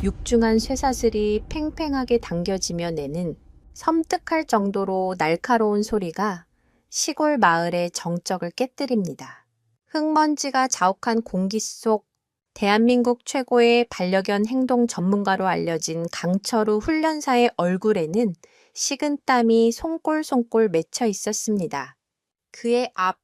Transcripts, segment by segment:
육중한 쇠사슬이 팽팽하게 당겨지며 내는 섬뜩할 정도로 날카로운 소리가 시골 마을의 정적을 깨뜨립니다. 흙먼지가 자욱한 공기 속 대한민국 최고의 반려견 행동 전문가로 알려진 강철우 훈련사의 얼굴에는 식은땀이 송골송골 맺혀 있었습니다. 그의 앞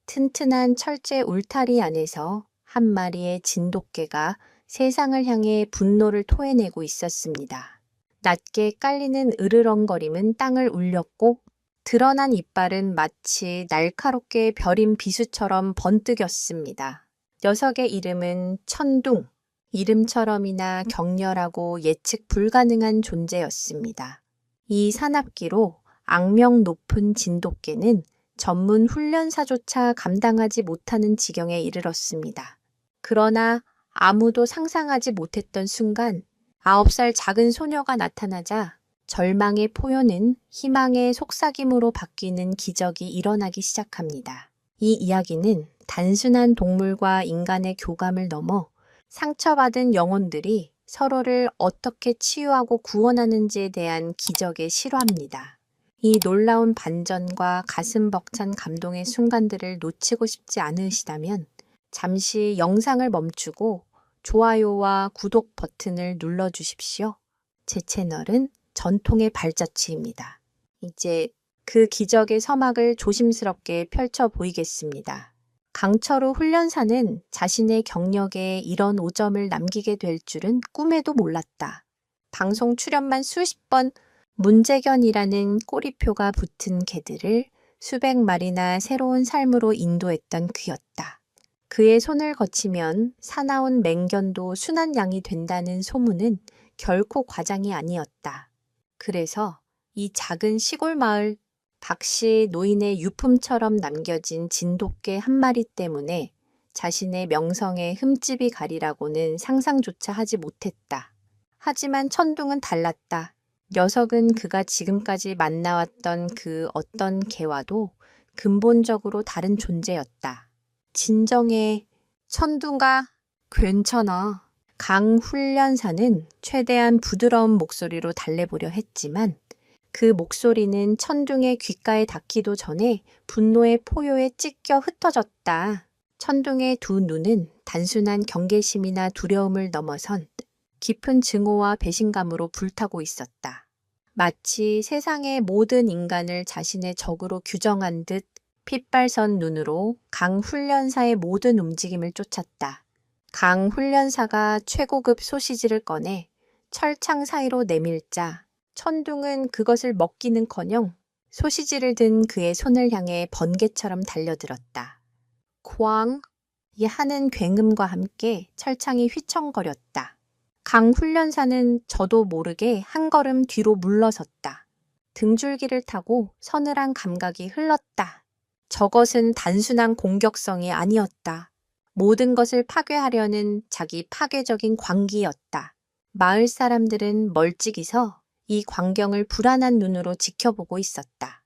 튼튼한 철제 울타리 안에서 한 마리의 진돗개가 세상을 향해 분노를 토해내고 있었습니다. 낮게 깔리는 으르렁거림은 땅을 울렸고 드러난 이빨은 마치 날카롭게 벼린 비수처럼 번뜩였습니다. 녀석의 이름은 천둥, 이름처럼이나 격렬하고 예측 불가능한 존재였습니다. 이 사납기로 악명 높은 진돗개는 전문 훈련사조차 감당하지 못하는 지경에 이르렀습니다. 그러나 아무도 상상하지 못했던 순간 9살 작은 소녀가 나타나자 절망의 포효는 희망의 속삭임으로 바뀌는 기적이 일어나기 시작합니다. 이 이야기는 단순한 동물과 인간의 교감을 넘어 상처받은 영혼들이 서로를 어떻게 치유하고 구원하는지에 대한 기적의 실화입니다. 이 놀라운 반전과 가슴 벅찬 감동의 순간들을 놓치고 싶지 않으시다면 잠시 영상을 멈추고 좋아요와 구독 버튼을 눌러주십시오. 제 채널은 전통의 발자취입니다. 이제 그 기적의 서막을 조심스럽게 펼쳐 보이겠습니다. 강철우 훈련사는 자신의 경력에 이런 오점을 남기게 될 줄은 꿈에도 몰랐다. 방송 출연만 수십 번 문재견이라는 꼬리표가 붙은 개들을 수백 마리나 새로운 삶으로 인도했던 그였다. 그의 손을 거치면 사나운 맹견도 순한 양이 된다는 소문은 결코 과장이 아니었다. 그래서 이 작은 시골 마을 박씨 노인의 유품처럼 남겨진 진돗개 한 마리 때문에 자신의 명성에 흠집이 가리라고는 상상조차 하지 못했다. 하지만 천둥은 달랐다. 녀석은 그가 지금까지 만나왔던 그 어떤 개와도 근본적으로 다른 존재였다. 진정해, 천둥아, 괜찮아. 강 훈련사는 최대한 부드러운 목소리로 달래보려 했지만 그 목소리는 천둥의 귓가에 닿기도 전에 분노의 포효에 찢겨 흩어졌다. 천둥의 두 눈은 단순한 경계심이나 두려움을 넘어선 깊은 증오와 배신감으로 불타고 있었다. 마치 세상의 모든 인간을 자신의 적으로 규정한 듯 핏발선 눈으로 강 훈련사의 모든 움직임을 쫓았다. 강 훈련사가 최고급 소시지를 꺼내 철창 사이로 내밀자 천둥은 그것을 먹기는커녕 소시지를 든 그의 손을 향해 번개처럼 달려들었다. 쾅! 이 하는 굉음과 함께 철창이 휘청거렸다. 강 훈련사는 저도 모르게 한 걸음 뒤로 물러섰다. 등줄기를 타고 서늘한 감각이 흘렀다. 저것은 단순한 공격성이 아니었다. 모든 것을 파괴하려는 자기 파괴적인 광기였다. 마을 사람들은 멀찍이서 이 광경을 불안한 눈으로 지켜보고 있었다.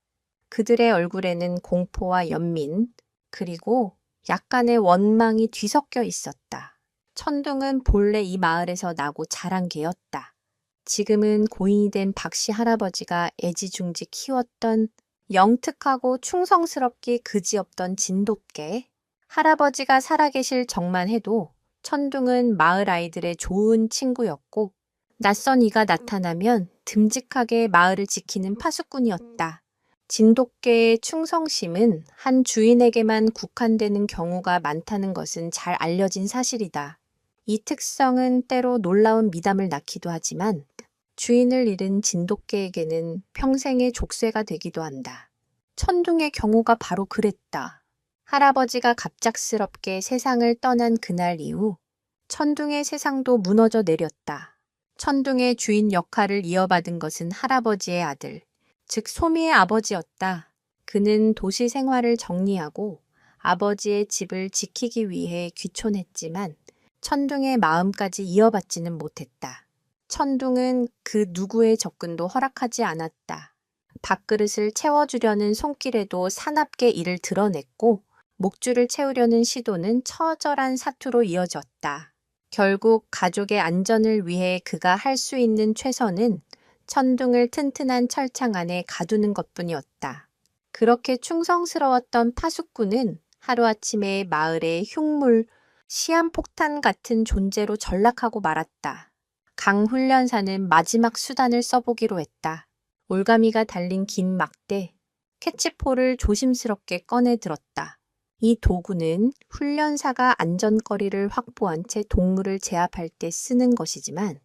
그들의 얼굴에는 공포와 연민, 그리고 약간의 원망이 뒤섞여 있었다. 천둥은 본래 이 마을에서 나고 자란 개였다. 지금은 고인이 된 박씨 할아버지가 애지중지 키웠던 영특하고 충성스럽기 그지없던 진돗개. 할아버지가 살아계실 적만 해도 천둥은 마을 아이들의 좋은 친구였고 낯선 이가 나타나면 듬직하게 마을을 지키는 파수꾼이었다. 진돗개의 충성심은 한 주인에게만 국한되는 경우가 많다는 것은 잘 알려진 사실이다. 이 특성은 때로 놀라운 미담을 낳기도 하지만 주인을 잃은 진돗개에게는 평생의 족쇄가 되기도 한다. 천둥의 경우가 바로 그랬다. 할아버지가 갑작스럽게 세상을 떠난 그날 이후 천둥의 세상도 무너져 내렸다. 천둥의 주인 역할을 이어받은 것은 할아버지의 아들, 즉 소미의 아버지였다. 그는 도시 생활을 정리하고 아버지의 집을 지키기 위해 귀촌했지만 천둥의 마음까지 이어받지는 못했다. 천둥은 그 누구의 접근도 허락하지 않았다. 밥그릇을 채워주려는 손길에도 사납게 이를 드러냈고 목줄을 채우려는 시도는 처절한 사투로 이어졌다. 결국 가족의 안전을 위해 그가 할 수 있는 최선은 천둥을 튼튼한 철창 안에 가두는 것뿐이었다. 그렇게 충성스러웠던 파수꾼은 하루아침에 마을의 흉물, 시한폭탄 같은 존재로 전락하고 말았다. 강 훈련사는 마지막 수단을 써보기로 했다. 올가미가 달린 긴 막대, 캐치포를 조심스럽게 꺼내 들었다. 이 도구는 훈련사가 안전거리를 확보한 채 동물을 제압할 때 쓰는 것이지만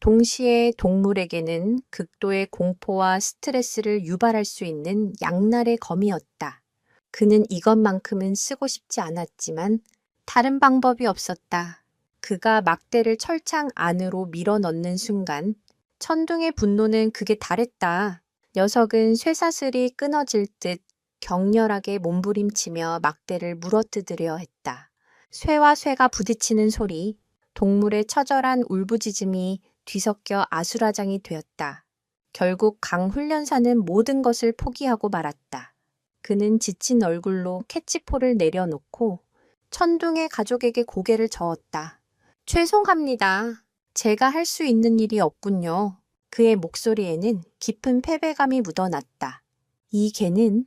동시에 동물에게는 극도의 공포와 스트레스를 유발할 수 있는 양날의 검이었다. 그는 이것만큼은 쓰고 싶지 않았지만 다른 방법이 없었다. 그가 막대를 철창 안으로 밀어 넣는 순간 천둥의 분노는 극에 달했다. 녀석은 쇠사슬이 끊어질 듯 격렬하게 몸부림치며 막대를 물어뜯으려 했다. 쇠와 쇠가 부딪히는 소리, 동물의 처절한 울부짖음이 뒤섞여 아수라장이 되었다. 결국 강 훈련사는 모든 것을 포기하고 말았다. 그는 지친 얼굴로 캐치포를 내려놓고 천둥의 가족에게 고개를 저었다. 죄송합니다. 제가 할 수 있는 일이 없군요. 그의 목소리에는 깊은 패배감이 묻어났다. 이 개는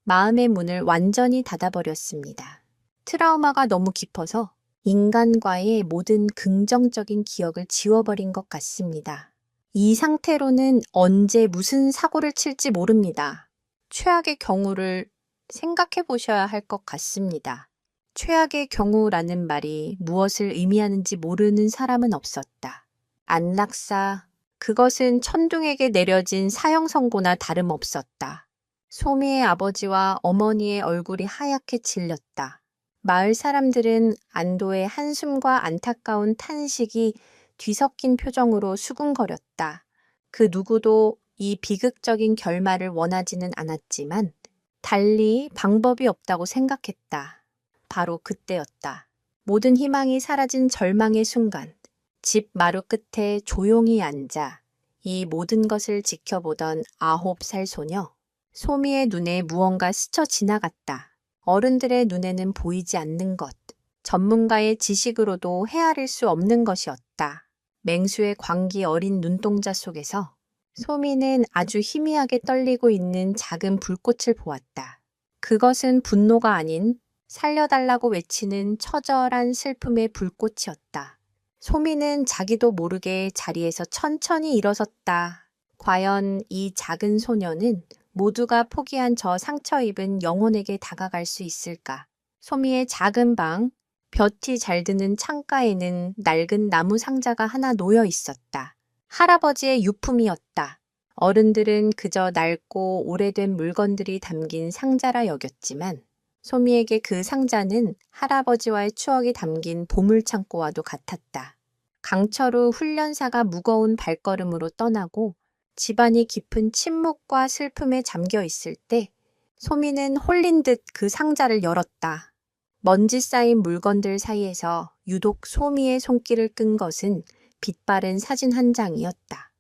마음의 문을 완전히 닫아버렸습니다. 트라우마가 너무 깊어서 인간과의 모든 긍정적인 기억을 지워버린 것 같습니다. 이 상태로는 언제 무슨 사고를 칠지 모릅니다. 최악의 경우를 생각해 보셔야 할 것 같습니다. 최악의 경우라는 말이 무엇을 의미하는지 모르는 사람은 없었다. 안락사, 그것은 천둥에게 내려진 사형 선고나 다름없었다. 소미의 아버지와 어머니의 얼굴이 하얗게 질렸다. 마을 사람들은 안도의 한숨과 안타까운 탄식이 뒤섞인 표정으로 수군거렸다. 그 누구도 이 비극적인 결말을 원하지는 않았지만 달리 방법이 없다고 생각했다. 바로 그때였다. 모든 희망이 사라진 절망의 순간, 집 마루 끝에 조용히 앉아 이 모든 것을 지켜보던 9살 소녀. 소미의 눈에 무언가 스쳐 지나갔다. 어른들의 눈에는 보이지 않는 것, 전문가의 지식으로도 헤아릴 수 없는 것이었다. 맹수의 광기 어린 눈동자 속에서 소미는 아주 희미하게 떨리고 있는 작은 불꽃을 보았다. 그것은 분노가 아닌 살려달라고 외치는 처절한 슬픔의 불꽃이었다. 소미는 자기도 모르게 자리에서 천천히 일어섰다. 과연 이 작은 소녀는 모두가 포기한 저 상처 입은 영혼에게 다가갈 수 있을까? 소미의 작은 방, 볕이 잘 드는 창가에는 낡은 나무 상자가 하나 놓여 있었다. 할아버지의 유품이었다. 어른들은 그저 낡고 오래된 물건들이 담긴 상자라 여겼지만 소미에게 그 상자는 할아버지와의 추억이 담긴 보물창고와도 같았다. 강철 후 훈련사가 무거운 발걸음으로 떠나고 집안이 깊은 침묵과 슬픔에 잠겨 있을 때 소미는 홀린 듯 그 상자를 열었다. 먼지 쌓인 물건들 사이에서 유독 소미의 손길을 끈 것은 빛바랜 사진 한 장이었다.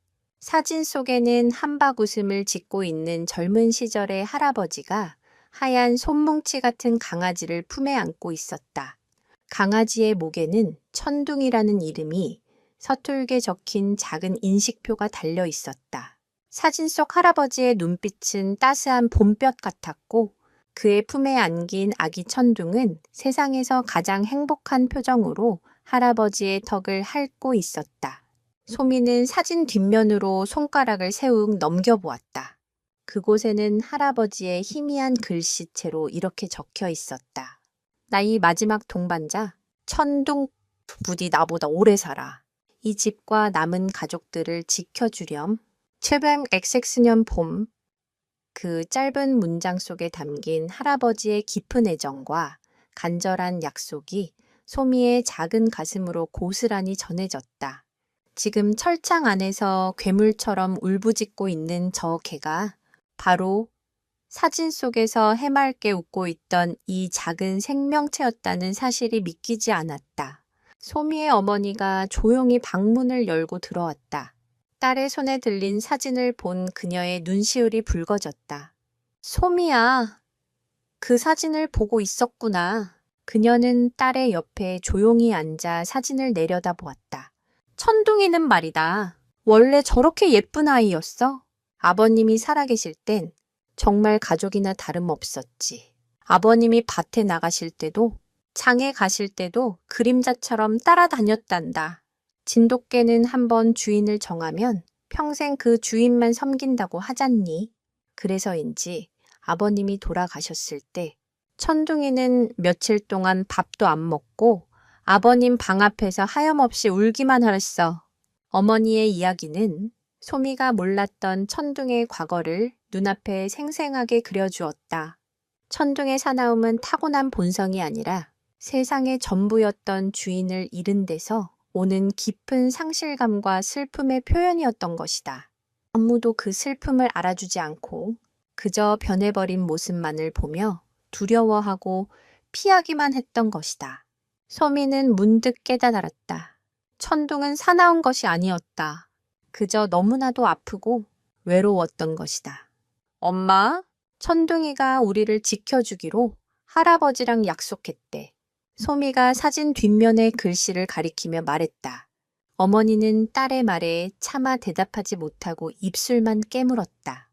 사진 속에는 한박 웃음을 짓고 있는 젊은 시절의 할아버지가 하얀 손뭉치 같은 강아지를 품에 안고 있었다. 강아지의 목에는 천둥이라는 이름이 서툴게 적힌 작은 인식표가 달려 있었다. 사진 속 할아버지의 눈빛은 따스한 봄볕 같았고 그의 품에 안긴 아기 천둥은 세상에서 가장 행복한 표정으로 할아버지의 턱을 핥고 있었다. 소미는 사진 뒷면으로 손가락을 세욱 넘겨보았다. 그곳에는 할아버지의 희미한 글씨체로 이렇게 적혀 있었다. 나의 마지막 동반자, 천둥, 부디 나보다 오래 살아. 이 집과 남은 가족들을 지켜주렴. 700XX년 봄. 그 짧은 문장 속에 담긴 할아버지의 깊은 애정과 간절한 약속이 소미의 작은 가슴으로 고스란히 전해졌다. 지금 철창 안에서 괴물처럼 울부짖고 있는 저 개가 바로 사진 속에서 해맑게 웃고 있던 이 작은 생명체였다는 사실이 믿기지 않았다. 소미의 어머니가 조용히 방문을 열고 들어왔다. 딸의 손에 들린 사진을 본 그녀의 눈시울이 붉어졌다. 소미야, 그 사진을 보고 있었구나. 그녀는 딸의 옆에 조용히 앉아 사진을 내려다보았다. 천둥이는 말이다. 원래 저렇게 예쁜 아이였어? 아버님이 살아계실 땐 정말 가족이나 다름없었지. 아버님이 밭에 나가실 때도 장에 가실 때도 그림자처럼 따라다녔단다. 진돗개는 한번 주인을 정하면 평생 그 주인만 섬긴다고 하잖니. 그래서인지 아버님이 돌아가셨을 때 천둥이는 며칠 동안 밥도 안 먹고 아버님 방 앞에서 하염없이 울기만 하랬어. 어머니의 이야기는 소미가 몰랐던 천둥의 과거를 눈앞에 생생하게 그려주었다. 천둥의 사나움은 타고난 본성이 아니라 세상의 전부였던 주인을 잃은 데서 오는 깊은 상실감과 슬픔의 표현이었던 것이다. 아무도 그 슬픔을 알아주지 않고 그저 변해버린 모습만을 보며 두려워하고 피하기만 했던 것이다. 소미는 문득 깨달았다. 천둥은 사나운 것이 아니었다. 그저 너무나도 아프고 외로웠던 것이다. 엄마, 천둥이가 우리를 지켜주기로 할아버지랑 약속했대. 소미가 사진 뒷면의 글씨를 가리키며 말했다. 어머니는 딸의 말에 차마 대답하지 못하고 입술만 깨물었다.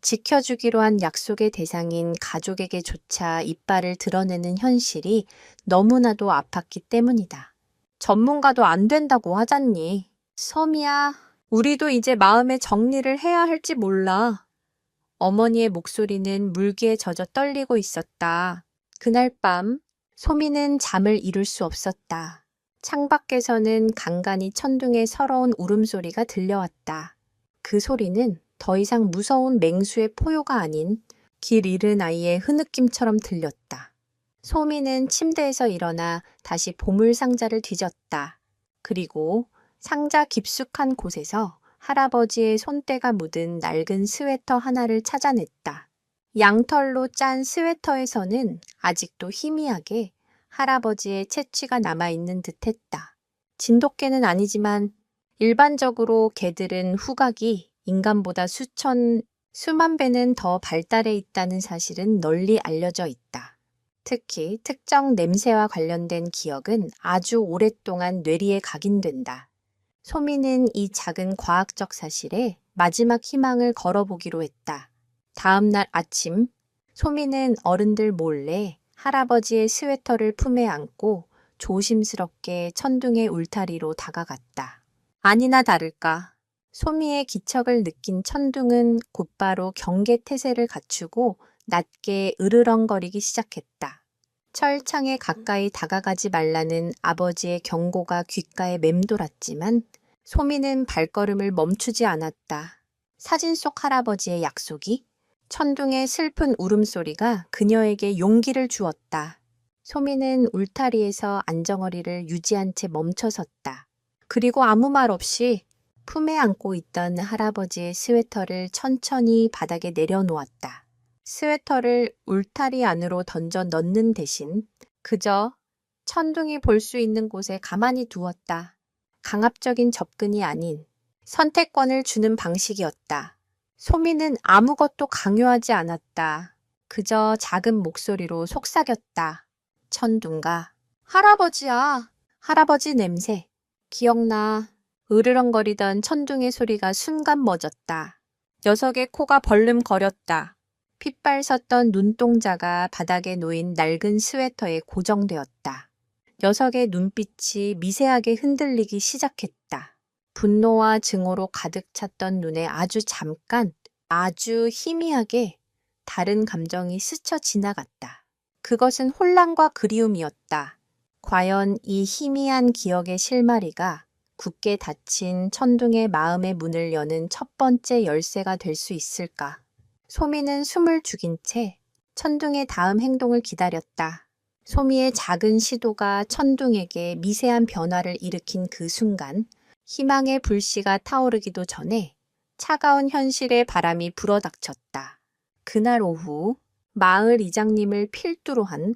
지켜주기로 한 약속의 대상인 가족에게조차 이빨을 드러내는 현실이 너무나도 아팠기 때문이다. 전문가도 안 된다고 하잖니. 소미야, 우리도 이제 마음의 정리를 해야 할지 몰라. 어머니의 목소리는 물기에 젖어 떨리고 있었다. 그날 밤 소미는 잠을 이룰 수 없었다. 창밖에서는 간간이 천둥의 서러운 울음소리가 들려왔다. 그 소리는 더 이상 무서운 맹수의 포효가 아닌 길 잃은 아이의 흐느낌처럼 들렸다. 소미는 침대에서 일어나 다시 보물상자를 뒤졌다. 그리고 상자 깊숙한 곳에서 할아버지의 손때가 묻은 낡은 스웨터 하나를 찾아냈다. 양털로 짠 스웨터에서는 아직도 희미하게 할아버지의 채취가 남아있는 듯했다. 진돗개는 아니지만 일반적으로 개들은 후각이 인간보다 수만 배는 더 발달해 있다는 사실은 널리 알려져 있다. 특히 특정 냄새와 관련된 기억은 아주 오랫동안 뇌리에 각인된다. 소미는 이 작은 과학적 사실에 마지막 희망을 걸어보기로 했다. 다음 날 아침, 소미는 어른들 몰래 할아버지의 스웨터를 품에 안고 조심스럽게 천둥의 울타리로 다가갔다. 아니나 다를까. 소미의 기척을 느낀 천둥은 곧바로 경계태세를 갖추고 낮게 으르렁거리기 시작했다. 철창에 가까이 다가가지 말라는 아버지의 경고가 귓가에 맴돌았지만 소미는 발걸음을 멈추지 않았다. 사진 속 할아버지의 약속이 천둥의 슬픈 울음소리가 그녀에게 용기를 주었다. 소미는 울타리에서 안정거리를 유지한 채 멈춰섰다. 그리고 아무 말 없이 품에 안고 있던 할아버지의 스웨터를 천천히 바닥에 내려놓았다. 스웨터를 울타리 안으로 던져 넣는 대신 그저 천둥이 볼 수 있는 곳에 가만히 두었다. 강압적인 접근이 아닌 선택권을 주는 방식이었다. 소미는 아무것도 강요하지 않았다. 그저 작은 목소리로 속삭였다. 천둥가. 할아버지야. 할아버지 냄새. 기억나. 으르렁거리던 천둥의 소리가 순간 멎었다. 녀석의 코가 벌름거렸다. 핏발 섰던 눈동자가 바닥에 놓인 낡은 스웨터에 고정되었다. 녀석의 눈빛이 미세하게 흔들리기 시작했다. 분노와 증오로 가득 찼던 눈에 아주 잠깐, 아주 희미하게 다른 감정이 스쳐 지나갔다. 그것은 혼란과 그리움이었다. 과연 이 희미한 기억의 실마리가 굳게 닫힌 천둥의 마음의 문을 여는 첫 번째 열쇠가 될 수 있을까? 소미는 숨을 죽인 채 천둥의 다음 행동을 기다렸다. 소미의 작은 시도가 천둥에게 미세한 변화를 일으킨 그 순간 희망의 불씨가 타오르기도 전에 차가운 현실의 바람이 불어닥쳤다. 그날 오후 마을 이장님을 필두로 한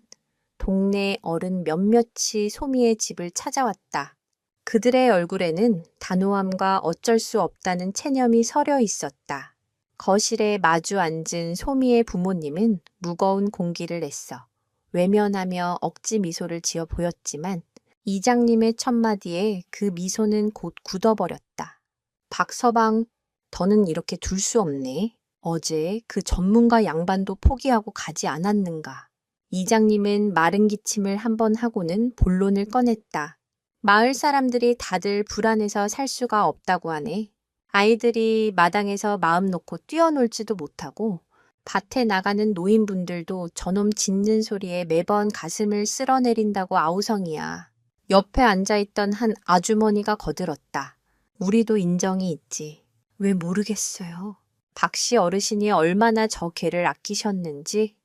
동네 어른 몇몇이 소미의 집을 찾아왔다. 그들의 얼굴에는 단호함과 어쩔 수 없다는 체념이 서려 있었다. 거실에 마주 앉은 소미의 부모님은 무거운 공기를 냈어. 외면하며 억지 미소를 지어 보였지만 이장님의 첫마디에 그 미소는 곧 굳어버렸다. 박서방, 더는 이렇게 둘 수 없네. 어제 그 전문가 양반도 포기하고 가지 않았는가. 이장님은 마른 기침을 한번 하고는 본론을 꺼냈다. 마을 사람들이 다들 불안해서 살 수가 없다고 하네. 아이들이 마당에서 마음 놓고 뛰어놀지도 못하고 밭에 나가는 노인분들도 저놈 짖는 소리에 매번 가슴을 쓸어내린다고 아우성이야. 옆에 앉아있던 한 아주머니가 거들었다. 우리도 인정이 있지. 왜 모르겠어요. 박씨 어르신이 얼마나 저 개를 아끼셨는지.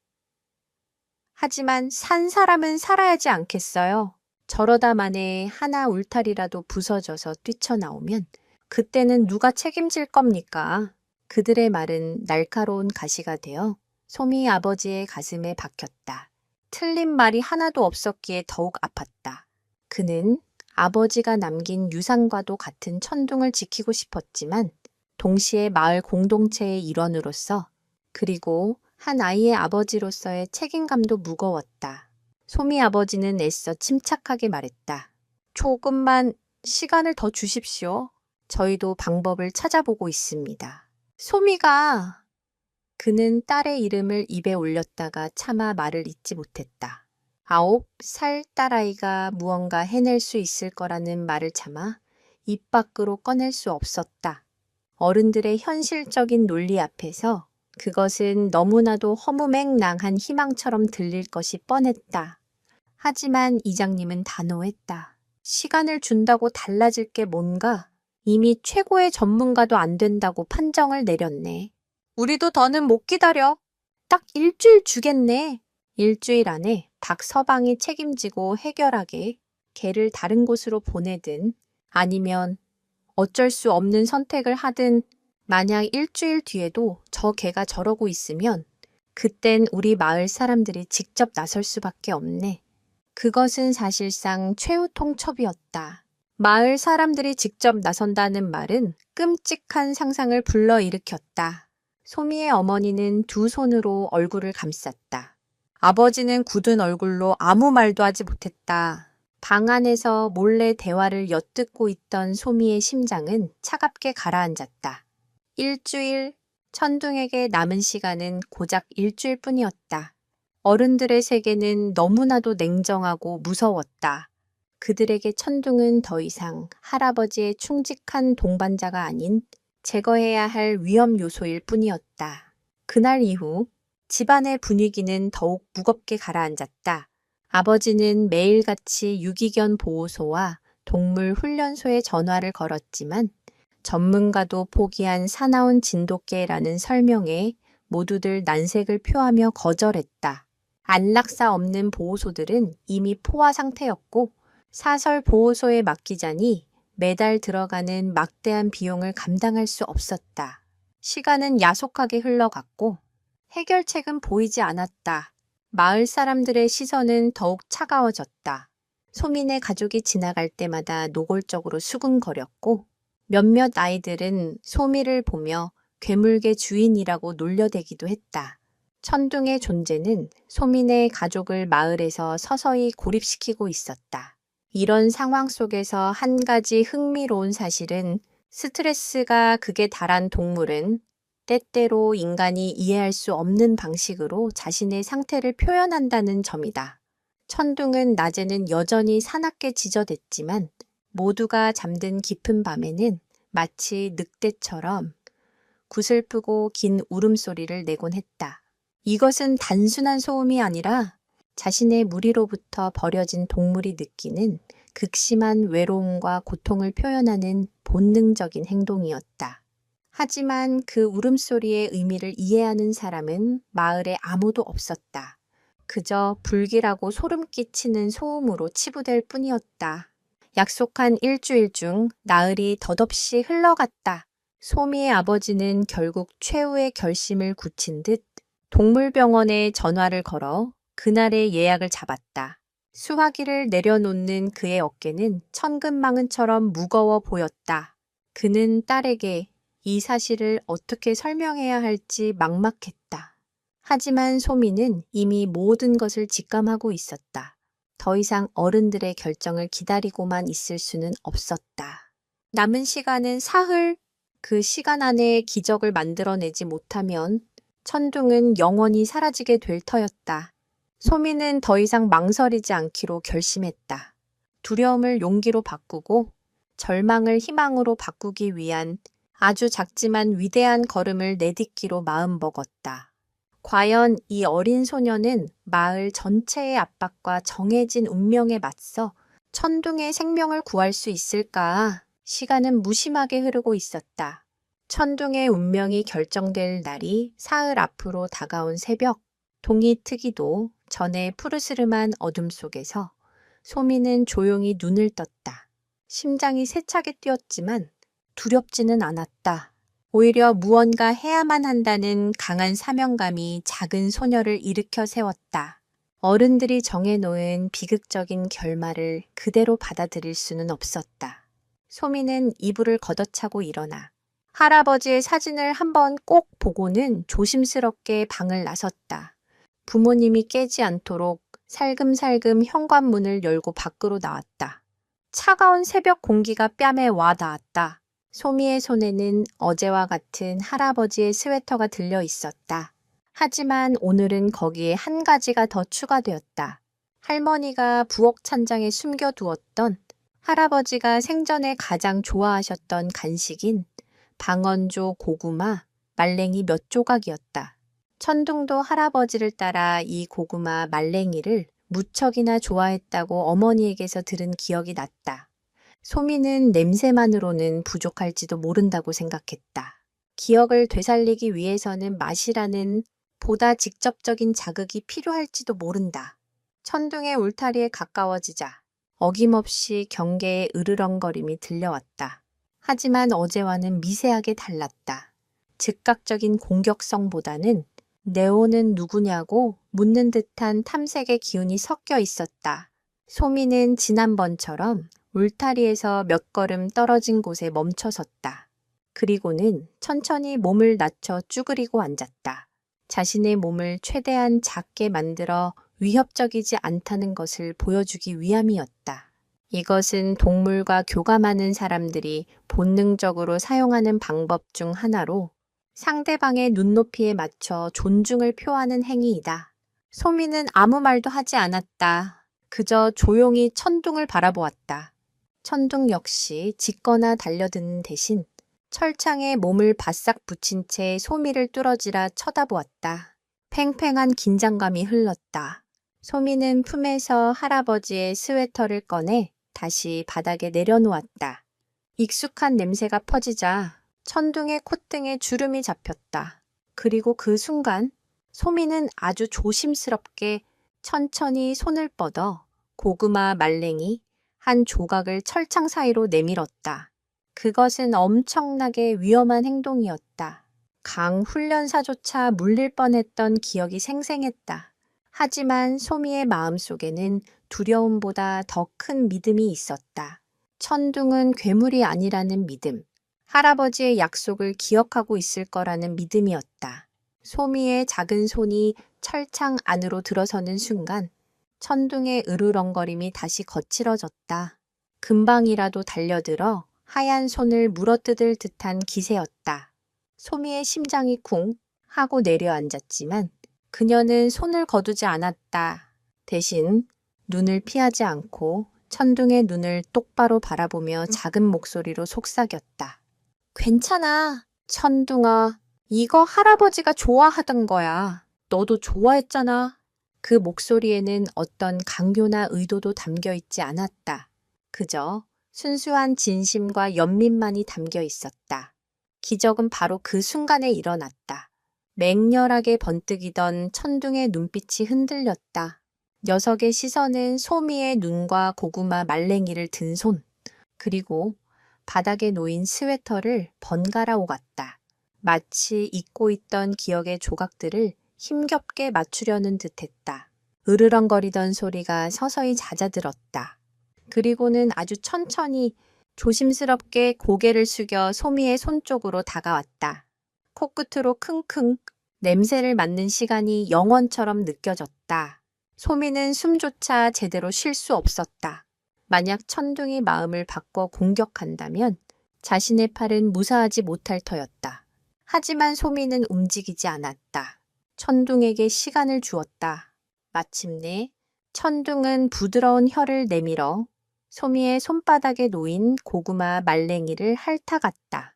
하지만 산 사람은 살아야지 않겠어요. 저러다 만에 하나 울타리라도 부서져서 뛰쳐나오면 그때는 누가 책임질 겁니까? 그들의 말은 날카로운 가시가 되어 소미 아버지의 가슴에 박혔다. 틀린 말이 하나도 없었기에 더욱 아팠다. 그는 아버지가 남긴 유산과도 같은 천둥을 지키고 싶었지만 동시에 마을 공동체의 일원으로서 그리고 한 아이의 아버지로서의 책임감도 무거웠다. 소미 아버지는 애써 침착하게 말했다. 조금만 시간을 더 주십시오. 저희도 방법을 찾아보고 있습니다. 소미가... 그는 딸의 이름을 입에 올렸다가 차마 말을 잇지 못했다. 9살 딸아이가 무언가 해낼 수 있을 거라는 말을 참아 입 밖으로 꺼낼 수 없었다. 어른들의 현실적인 논리 앞에서 그것은 너무나도 허무맹랑한 희망처럼 들릴 것이 뻔했다. 하지만 이장님은 단호했다. 시간을 준다고 달라질 게 뭔가? 이미 최고의 전문가도 안 된다고 판정을 내렸네. 우리도 더는 못 기다려. 딱 일주일 주겠네. 일주일 안에 박서방이 책임지고 해결하게 개를 다른 곳으로 보내든 아니면 어쩔 수 없는 선택을 하든 만약 일주일 뒤에도 저 개가 저러고 있으면 그땐 우리 마을 사람들이 직접 나설 수밖에 없네. 그것은 사실상 최후 통첩이었다. 마을 사람들이 직접 나선다는 말은 끔찍한 상상을 불러일으켰다. 소미의 어머니는 두 손으로 얼굴을 감쌌다. 아버지는 굳은 얼굴로 아무 말도 하지 못했다. 방 안에서 몰래 대화를 엿듣고 있던 소미의 심장은 차갑게 가라앉았다. 일주일, 천둥에게 남은 시간은 고작 일주일 뿐이었다. 어른들의 세계는 너무나도 냉정하고 무서웠다. 그들에게 천둥은 더 이상 할아버지의 충직한 동반자가 아닌 제거해야 할 위험 요소일 뿐이었다. 그날 이후 집안의 분위기는 더욱 무겁게 가라앉았다. 아버지는 매일같이 유기견 보호소와 동물 훈련소에 전화를 걸었지만 전문가도 포기한 사나운 진돗개라는 설명에 모두들 난색을 표하며 거절했다. 안락사 없는 보호소들은 이미 포화 상태였고 사설 보호소에 맡기자니 매달 들어가는 막대한 비용을 감당할 수 없었다. 시간은 야속하게 흘러갔고 해결책은 보이지 않았다. 마을 사람들의 시선은 더욱 차가워졌다. 소민의 가족이 지나갈 때마다 노골적으로 수군거렸고 몇몇 아이들은 소미를 보며 괴물개 주인이라고 놀려대기도 했다. 천둥의 존재는 소민의 가족을 마을에서 서서히 고립시키고 있었다. 이런 상황 속에서 한 가지 흥미로운 사실은 스트레스가 극에 달한 동물은 때때로 인간이 이해할 수 없는 방식으로 자신의 상태를 표현한다는 점이다. 천둥은 낮에는 여전히 사납게 지저댔지만 모두가 잠든 깊은 밤에는 마치 늑대처럼 구슬프고 긴 울음소리를 내곤 했다. 이것은 단순한 소음이 아니라 자신의 무리로부터 버려진 동물이 느끼는 극심한 외로움과 고통을 표현하는 본능적인 행동이었다. 하지만 그 울음소리의 의미를 이해하는 사람은 마을에 아무도 없었다. 그저 불길하고 소름 끼치는 소음으로 치부될 뿐이었다. 약속한 일주일 중 나흘이 덧없이 흘러갔다. 소미의 아버지는 결국 최후의 결심을 굳힌 듯 동물병원에 전화를 걸어 그날의 예약을 잡았다. 수화기를 내려놓는 그의 어깨는 천근만근처럼 무거워 보였다. 그는 딸에게 이 사실을 어떻게 설명해야 할지 막막했다. 하지만 소미는 이미 모든 것을 직감하고 있었다. 더 이상 어른들의 결정을 기다리고만 있을 수는 없었다. 남은 시간은 사흘. 그 시간 안에 기적을 만들어내지 못하면 천둥은 영원히 사라지게 될 터였다. 소미는 더 이상 망설이지 않기로 결심했다. 두려움을 용기로 바꾸고 절망을 희망으로 바꾸기 위한 아주 작지만 위대한 걸음을 내딛기로 마음먹었다. 과연 이 어린 소녀는 마을 전체의 압박과 정해진 운명에 맞서 천둥의 생명을 구할 수 있을까? 시간은 무심하게 흐르고 있었다. 천둥의 운명이 결정될 날이 사흘 앞으로 다가온 새벽, 동이 트기도 전에 푸르스름한 어둠 속에서 소미는 조용히 눈을 떴다. 심장이 세차게 뛰었지만 두렵지는 않았다. 오히려 무언가 해야만 한다는 강한 사명감이 작은 소녀를 일으켜 세웠다. 어른들이 정해놓은 비극적인 결말을 그대로 받아들일 수는 없었다. 소미는 이불을 걷어차고 일어나 할아버지의 사진을 한번 꼭 보고는 조심스럽게 방을 나섰다. 부모님이 깨지 않도록 살금살금 현관문을 열고 밖으로 나왔다. 차가운 새벽 공기가 뺨에 와 닿았다. 소미의 손에는 어제와 같은 할아버지의 스웨터가 들려 있었다. 하지만 오늘은 거기에 한 가지가 더 추가되었다. 할머니가 부엌 찬장에 숨겨두었던 할아버지가 생전에 가장 좋아하셨던 간식인 방언조 고구마, 말랭이 몇 조각이었다. 천둥도 할아버지를 따라 이 고구마 말랭이를 무척이나 좋아했다고 어머니에게서 들은 기억이 났다. 소미는 냄새만으로는 부족할지도 모른다고 생각했다. 기억을 되살리기 위해서는 맛이라는 보다 직접적인 자극이 필요할지도 모른다. 천둥의 울타리에 가까워지자 어김없이 경계의 으르렁거림이 들려왔다. 하지만 어제와는 미세하게 달랐다. 즉각적인 공격성보다는 네오는 누구냐고 묻는 듯한 탐색의 기운이 섞여 있었다. 소미는 지난번처럼 울타리에서 몇 걸음 떨어진 곳에 멈춰섰다. 그리고는 천천히 몸을 낮춰 쭈그리고 앉았다. 자신의 몸을 최대한 작게 만들어 위협적이지 않다는 것을 보여주기 위함이었다. 이것은 동물과 교감하는 사람들이 본능적으로 사용하는 방법 중 하나로 상대방의 눈높이에 맞춰 존중을 표하는 행위이다. 소미는 아무 말도 하지 않았다. 그저 조용히 천둥을 바라보았다. 천둥 역시 짖거나 달려드는 대신 철창에 몸을 바싹 붙인 채 소미를 뚫어지라 쳐다보았다. 팽팽한 긴장감이 흘렀다. 소미는 품에서 할아버지의 스웨터를 꺼내 다시 바닥에 내려놓았다. 익숙한 냄새가 퍼지자 천둥의 콧등에 주름이 잡혔다. 그리고 그 순간 소미는 아주 조심스럽게 천천히 손을 뻗어 고구마 말랭이 한 조각을 철창 사이로 내밀었다. 그것은 엄청나게 위험한 행동이었다. 강 훈련사조차 물릴 뻔했던 기억이 생생했다. 하지만 소미의 마음속에는 두려움보다 더 큰 믿음이 있었다. 천둥은 괴물이 아니라는 믿음, 할아버지의 약속을 기억하고 있을 거라는 믿음이었다. 소미의 작은 손이 철창 안으로 들어서는 순간 천둥의 으르렁거림이 다시 거칠어졌다. 금방이라도 달려들어 하얀 손을 물어뜯을 듯한 기세였다. 소미의 심장이 쿵 하고 내려앉았지만 그녀는 손을 거두지 않았다. 대신 눈을 피하지 않고 천둥의 눈을 똑바로 바라보며 작은 목소리로 속삭였다. 괜찮아, 천둥아. 이거 할아버지가 좋아하던 거야. 너도 좋아했잖아. 그 목소리에는 어떤 강요나 의도도 담겨 있지 않았다. 그저 순수한 진심과 연민만이 담겨 있었다. 기적은 바로 그 순간에 일어났다. 맹렬하게 번뜩이던 천둥의 눈빛이 흔들렸다. 녀석의 시선은 소미의 눈과 고구마 말랭이를 든 손, 그리고 바닥에 놓인 스웨터를 번갈아 오갔다. 마치 잊고 있던 기억의 조각들을 힘겹게 맞추려는 듯했다. 으르렁거리던 소리가 서서히 잦아들었다. 그리고는 아주 천천히 조심스럽게 고개를 숙여 소미의 손 쪽으로 다가왔다. 코끝으로 킁킁 냄새를 맡는 시간이 영원처럼 느껴졌다. 소미는 숨조차 제대로 쉴 수 없었다. 만약 천둥이 마음을 바꿔 공격한다면 자신의 팔은 무사하지 못할 터였다. 하지만 소미는 움직이지 않았다. 천둥에게 시간을 주었다. 마침내 천둥은 부드러운 혀를 내밀어 소미의 손바닥에 놓인 고구마 말랭이를 핥아갔다.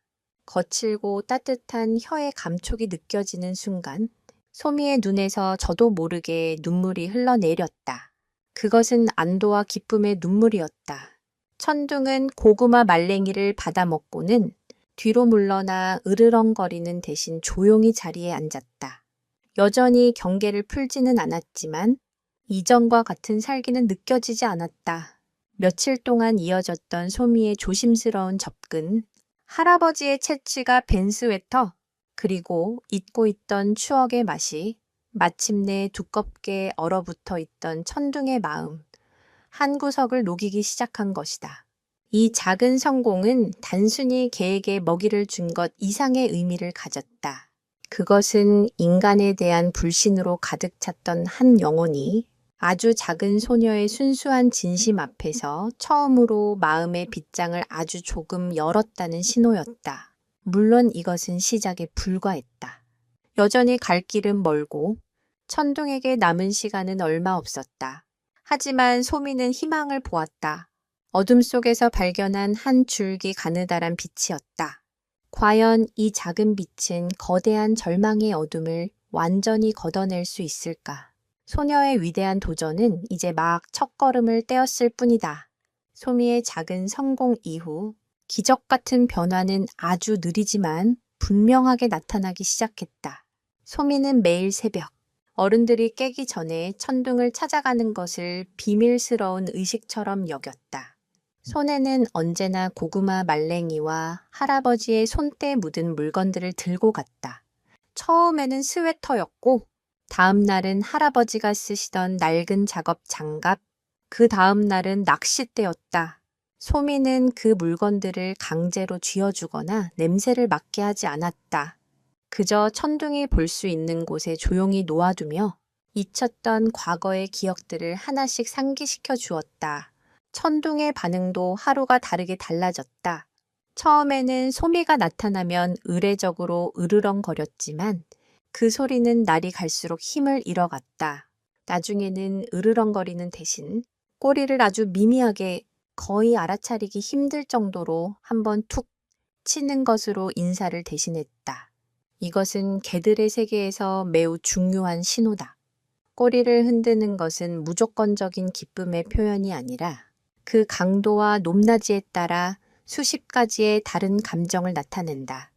거칠고 따뜻한 혀의 감촉이 느껴지는 순간 소미의 눈에서 저도 모르게 눈물이 흘러내렸다. 그것은 안도와 기쁨의 눈물이었다. 천둥은 고구마 말랭이를 받아먹고는 뒤로 물러나 으르렁거리는 대신 조용히 자리에 앉았다. 여전히 경계를 풀지는 않았지만 이전과 같은 살기는 느껴지지 않았다. 며칠 동안 이어졌던 소미의 조심스러운 접근, 할아버지의 채취가 벤 스웨터, 그리고 잊고 있던 추억의 맛이 마침내 두껍게 얼어붙어 있던 천둥의 마음, 한 구석을 녹이기 시작한 것이다. 이 작은 성공은 단순히 개에게 먹이를 준 것 이상의 의미를 가졌다. 그것은 인간에 대한 불신으로 가득 찼던 한 영혼이 아주 작은 소녀의 순수한 진심 앞에서 처음으로 마음의 빗장을 아주 조금 열었다는 신호였다. 물론 이것은 시작에 불과했다. 여전히 갈 길은 멀고 천둥에게 남은 시간은 얼마 없었다. 하지만 소미는 희망을 보았다. 어둠 속에서 발견한 한 줄기 가느다란 빛이었다. 과연 이 작은 빛은 거대한 절망의 어둠을 완전히 걷어낼 수 있을까? 소녀의 위대한 도전은 이제 막 첫걸음을 떼었을 뿐이다. 소미의 작은 성공 이후 기적 같은 변화는 아주 느리지만 분명하게 나타나기 시작했다. 소미는 매일 새벽, 어른들이 깨기 전에 천둥을 찾아가는 것을 비밀스러운 의식처럼 여겼다. 손에는 언제나 고구마 말랭이와 할아버지의 손때 묻은 물건들을 들고 갔다. 처음에는 스웨터였고, 다음 날은 할아버지가 쓰시던 낡은 작업 장갑, 그 다음 날은 낚싯대였다. 소미는 그 물건들을 강제로 쥐어주거나 냄새를 맡게 하지 않았다. 그저 천둥이 볼 수 있는 곳에 조용히 놓아두며 잊혔던 과거의 기억들을 하나씩 상기시켜 주었다. 천둥의 반응도 하루가 다르게 달라졌다. 처음에는 소미가 나타나면 의례적으로 으르렁거렸지만 그 소리는 날이 갈수록 힘을 잃어갔다. 나중에는 으르렁거리는 대신 꼬리를 아주 미미하게 거의 알아차리기 힘들 정도로 한번 툭 치는 것으로 인사를 대신했다. 이것은 개들의 세계에서 매우 중요한 신호다. 꼬리를 흔드는 것은 무조건적인 기쁨의 표현이 아니라 그 강도와 높낮이에 따라 수십 가지의 다른 감정을 나타낸다.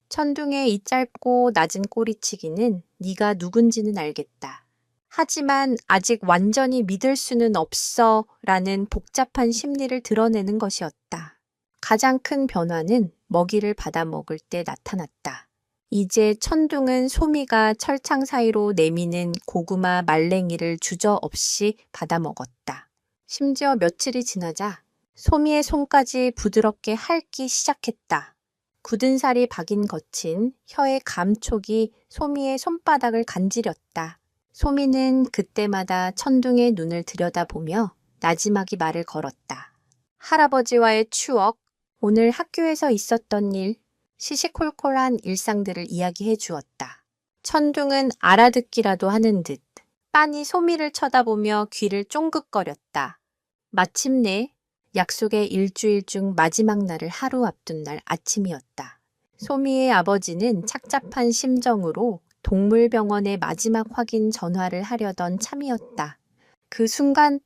천둥의 이 짧고 낮은 꼬리치기는 네가 누군지는 알겠다. 하지만 아직 완전히 믿을 수는 없어 라는 복잡한 심리를 드러내는 것이었다. 가장 큰 변화는 먹이를 받아 먹을 때 나타났다. 이제 천둥은 소미가 철창 사이로 내미는 고구마 말랭이를 주저없이 받아 먹었다. 심지어 며칠이 지나자 소미의 손까지 부드럽게 핥기 시작했다. 굳은 살이 박인 거친 혀의 감촉이 소미의 손바닥을 간지렸다. 소미는 그때마다 천둥의 눈을 들여다보며 나지막이 말을 걸었다. 할아버지와의 추억, 오늘 학교에서 있었던 일, 시시콜콜한 일상들을 이야기해 주었다. 천둥은 알아듣기라도 하는 듯 빤히 소미를 쳐다보며 귀를 쫑긋거렸다. 마침내 약속의 일주일 중 마지막 날을 하루 앞둔 날 아침이었다. 소미의 아버지는 착잡한 심정으로 동물병원의 마지막 확인 전화를 하려던 참이었다. 그 순간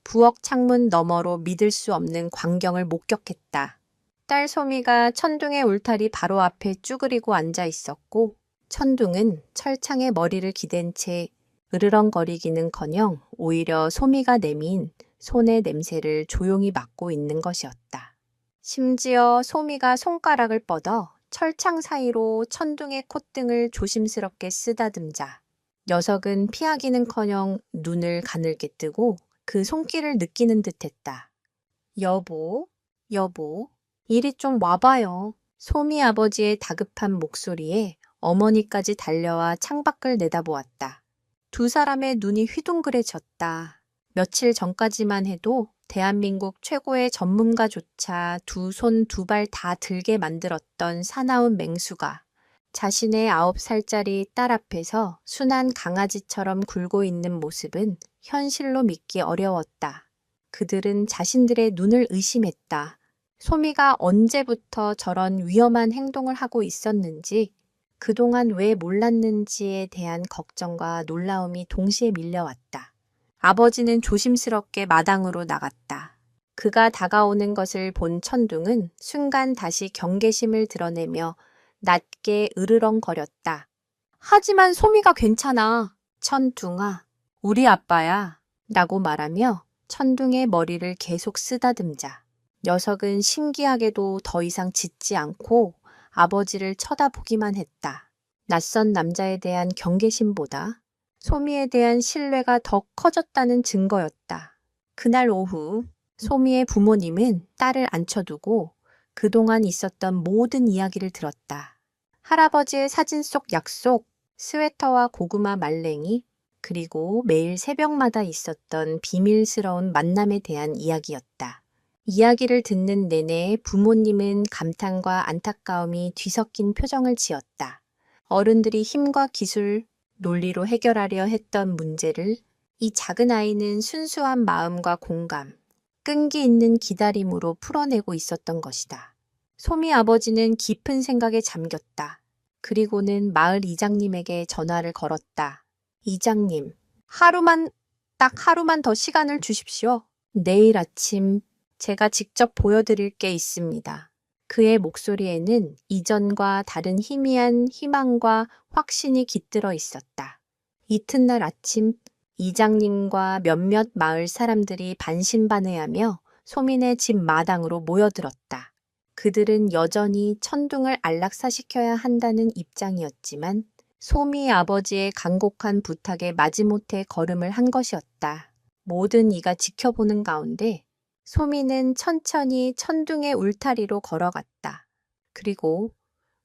부엌 창문 너머로 믿을 수 없는 광경을 목격했다. 딸 소미가 천둥의 울타리 바로 앞에 쭈그리고 앉아 있었고 천둥은 철창에 머리를 기댄 채 으르렁거리기는커녕 오히려 소미가 내민 손의 냄새를 조용히 맡고 있는 것이었다. 심지어 소미가 손가락을 뻗어 철창 사이로 천둥의 콧등을 조심스럽게 쓰다듬자 녀석은 피하기는커녕 눈을 가늘게 뜨고 그 손길을 느끼는 듯했다. 여보, 여보, 이리 좀 와봐요. 소미 아버지의 다급한 목소리에 어머니까지 달려와 창밖을 내다보았다. 두 사람의 눈이 휘둥그레졌다. 며칠 전까지만 해도 대한민국 최고의 전문가조차 두 손 두 발 다 들게 만들었던 사나운 맹수가 자신의 9살짜리 딸 앞에서 순한 강아지처럼 굴고 있는 모습은 현실로 믿기 어려웠다. 그들은 자신들의 눈을 의심했다. 소미가 언제부터 저런 위험한 행동을 하고 있었는지, 그동안 왜 몰랐는지에 대한 걱정과 놀라움이 동시에 밀려왔다. 아버지는 조심스럽게 마당으로 나갔다. 그가 다가오는 것을 본 천둥은 순간 다시 경계심을 드러내며 낮게 으르렁거렸다. 하지만 소미가 괜찮아. 천둥아, 우리 아빠야. 라고 말하며 천둥의 머리를 계속 쓰다듬자. 녀석은 신기하게도 더 이상 짖지 않고 아버지를 쳐다보기만 했다. 낯선 남자에 대한 경계심보다 소미에 대한 신뢰가 더 커졌다는 증거였다. 그날 오후 소미의 부모님은 딸을 앉혀두고 그동안 있었던 모든 이야기를 들었다. 할아버지의 사진 속 약속, 스웨터와 고구마 말랭이, 그리고 매일 새벽마다 있었던 비밀스러운 만남에 대한 이야기였다. 이야기를 듣는 내내 부모님은 감탄과 안타까움이 뒤섞인 표정을 지었다. 어른들이 힘과 기술, 논리로 해결하려 했던 문제를 이 작은 아이는 순수한 마음과 공감, 끈기 있는 기다림으로 풀어내고 있었던 것이다. 소미 아버지는 깊은 생각에 잠겼다. 그리고는 마을 이장님에게 전화를 걸었다. 이장님, 딱 하루만 더 시간을 주십시오. 내일 아침 제가 직접 보여드릴 게 있습니다. 그의 목소리에는 이전과 다른 희미한 희망과 확신이 깃들어 있었다. 이튿날 아침 이장님과 몇몇 마을 사람들이 반신반의하며 소민의 집 마당으로 모여들었다. 그들은 여전히 천둥을 안락사시켜야 한다는 입장이었지만 소미 아버지의 간곡한 부탁에 마지못해 걸음을 한 것이었다. 모든 이가 지켜보는 가운데 소미는 천천히 천둥의 울타리로 걸어갔다. 그리고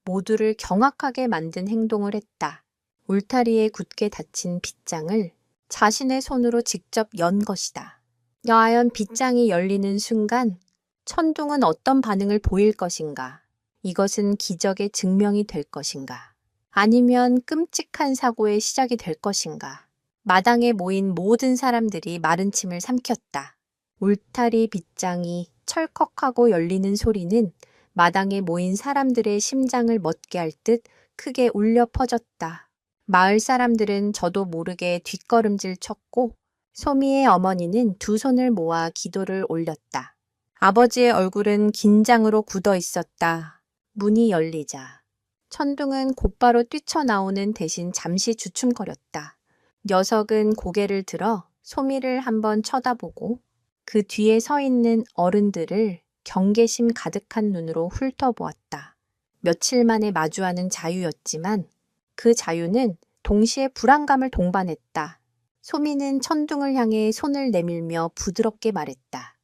모두를 경악하게 만든 행동을 했다. 울타리에 굳게 닫힌 빗장을 자신의 손으로 직접 연 것이다. 과연 빗장이 열리는 순간 천둥은 어떤 반응을 보일 것인가? 이것은 기적의 증명이 될 것인가? 아니면 끔찍한 사고의 시작이 될 것인가? 마당에 모인 모든 사람들이 마른 침을 삼켰다. 울타리 빗장이 철컥하고 열리는 소리는 마당에 모인 사람들의 심장을 멎게 할 듯 크게 울려 퍼졌다. 마을 사람들은 저도 모르게 뒷걸음질 쳤고 소미의 어머니는 두 손을 모아 기도를 올렸다. 아버지의 얼굴은 긴장으로 굳어 있었다. 문이 열리자 천둥은 곧바로 뛰쳐나오는 대신 잠시 주춤거렸다. 녀석은 고개를 들어 소미를 한번 쳐다보고 그 뒤에 서 있는 어른들을 경계심 가득한 눈으로 훑어보았다. 며칠 만에 마주하는 자유였지만 그 자유는 동시에 불안감을 동반했다. 소미는 천둥을 향해 손을 내밀며 부드럽게 말했다.